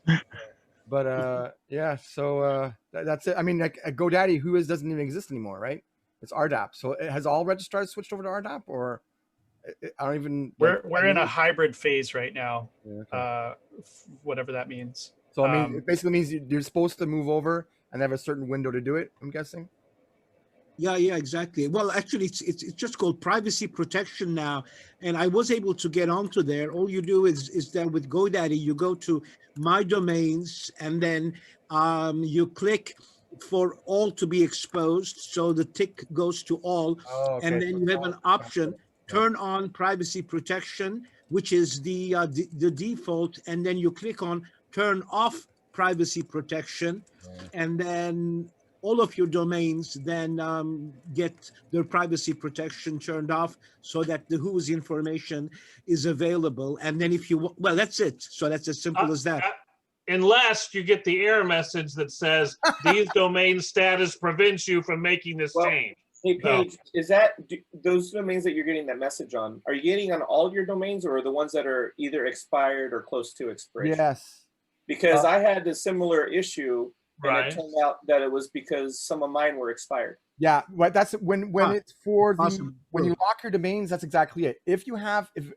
But yeah, so that's it. I mean, like GoDaddy, whois doesn't even exist anymore, right? It's RDAP. So has all registrars switched over to RDAP, or I don't even. We're in a hybrid phase right now. Whatever that means. So I mean, it basically means you're supposed to move over and have a certain window to do it, I'm guessing. Yeah, exactly. Well, actually, it's just called privacy protection now, and I was able to get onto there. All you do is that with GoDaddy, you go to My Domains, and then you click for all to be exposed, so the tick goes to all, and then you have an option: turn on privacy protection, which is the default, and then you click on turn off privacy protection, and then all of your domains then get their privacy protection turned off so that the whois information is available. And then if you, well, that's it. So that's as simple as that. Unless you get the error message that says these domain status prevents you from making this change. Hey, Paige, is that those domains that you're getting that message on, are you getting on all your domains or the ones that are either expired or close to expiration? Yes. Because I had a similar issue and Right. it turned out that it was because some of mine were expired. Yeah, right. That's when it's for the Awesome. when you lock your domains. That's exactly it. If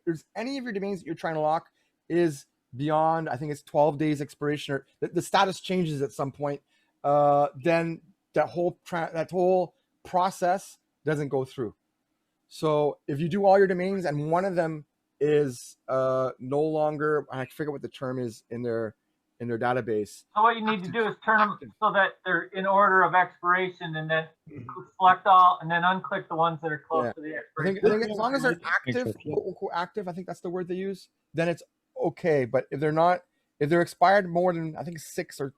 there's any of your domains that you're trying to lock is beyond, I think it's 12 days expiration, or the status changes at some point, then that whole process doesn't go through. So if you do all your domains and one of them is no longer, I forget what the term is in their database. So what you need to do is turn them so that they're in order of expiration, and then select all, and then unclick the ones that are close to the I expiration. think as long as they're active, quote unquote active, I think that's the word they use, then it's okay. But if they're not, if they're expired more than, I think 6 or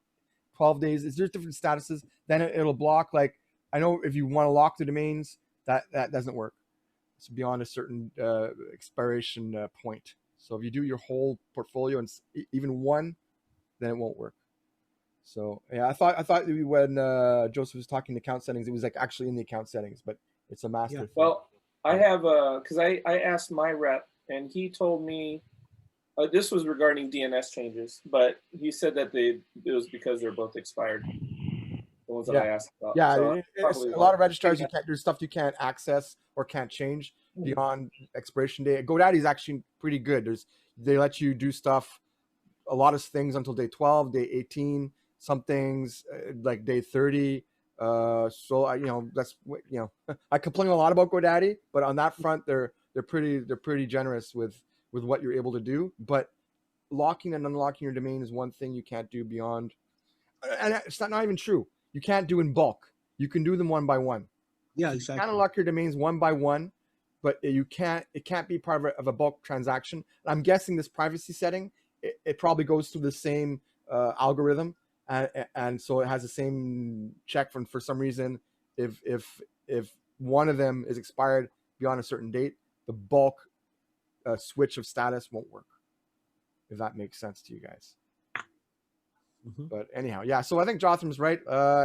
12 days, there's different statuses, then it'll block. Like, I know if you want to lock the domains, that doesn't work. It's beyond a certain expiration point. So if you do your whole portfolio and even one, then it won't work. So yeah, I thought when Joseph was talking to account settings, it was like actually in the account settings, but it's a master thing. Well, I have because I asked my rep, and he told me this was regarding DNS changes, but he said that it was because they're both expired. The ones that I asked about. Yeah, So it's a lot of registrars there's stuff you can't access or can't change beyond expiration date. GoDaddy is actually pretty good. They let you do stuff, a lot of things until day 12, day 18, some things like day 30. So that's I complain a lot about GoDaddy, but on that front they're pretty generous with what you're able to do. But locking and unlocking your domain is one thing you can't do beyond, and it's not even true. You can't do in bulk. You can do them one by one. Yeah, so exactly. You can unlock your domains one by one, but it can't be part of a bulk transaction. I'm guessing this privacy setting, it probably goes through the same algorithm, and so it has the same check for some reason. If one of them is expired beyond a certain date, the bulk switch of status won't work. If that makes sense to you guys. But anyhow, yeah. So I think Jotham's right.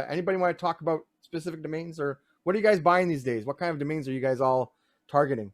Anybody want to talk about specific domains, or what are you guys buying these days? What kind of domains are you guys all targeting?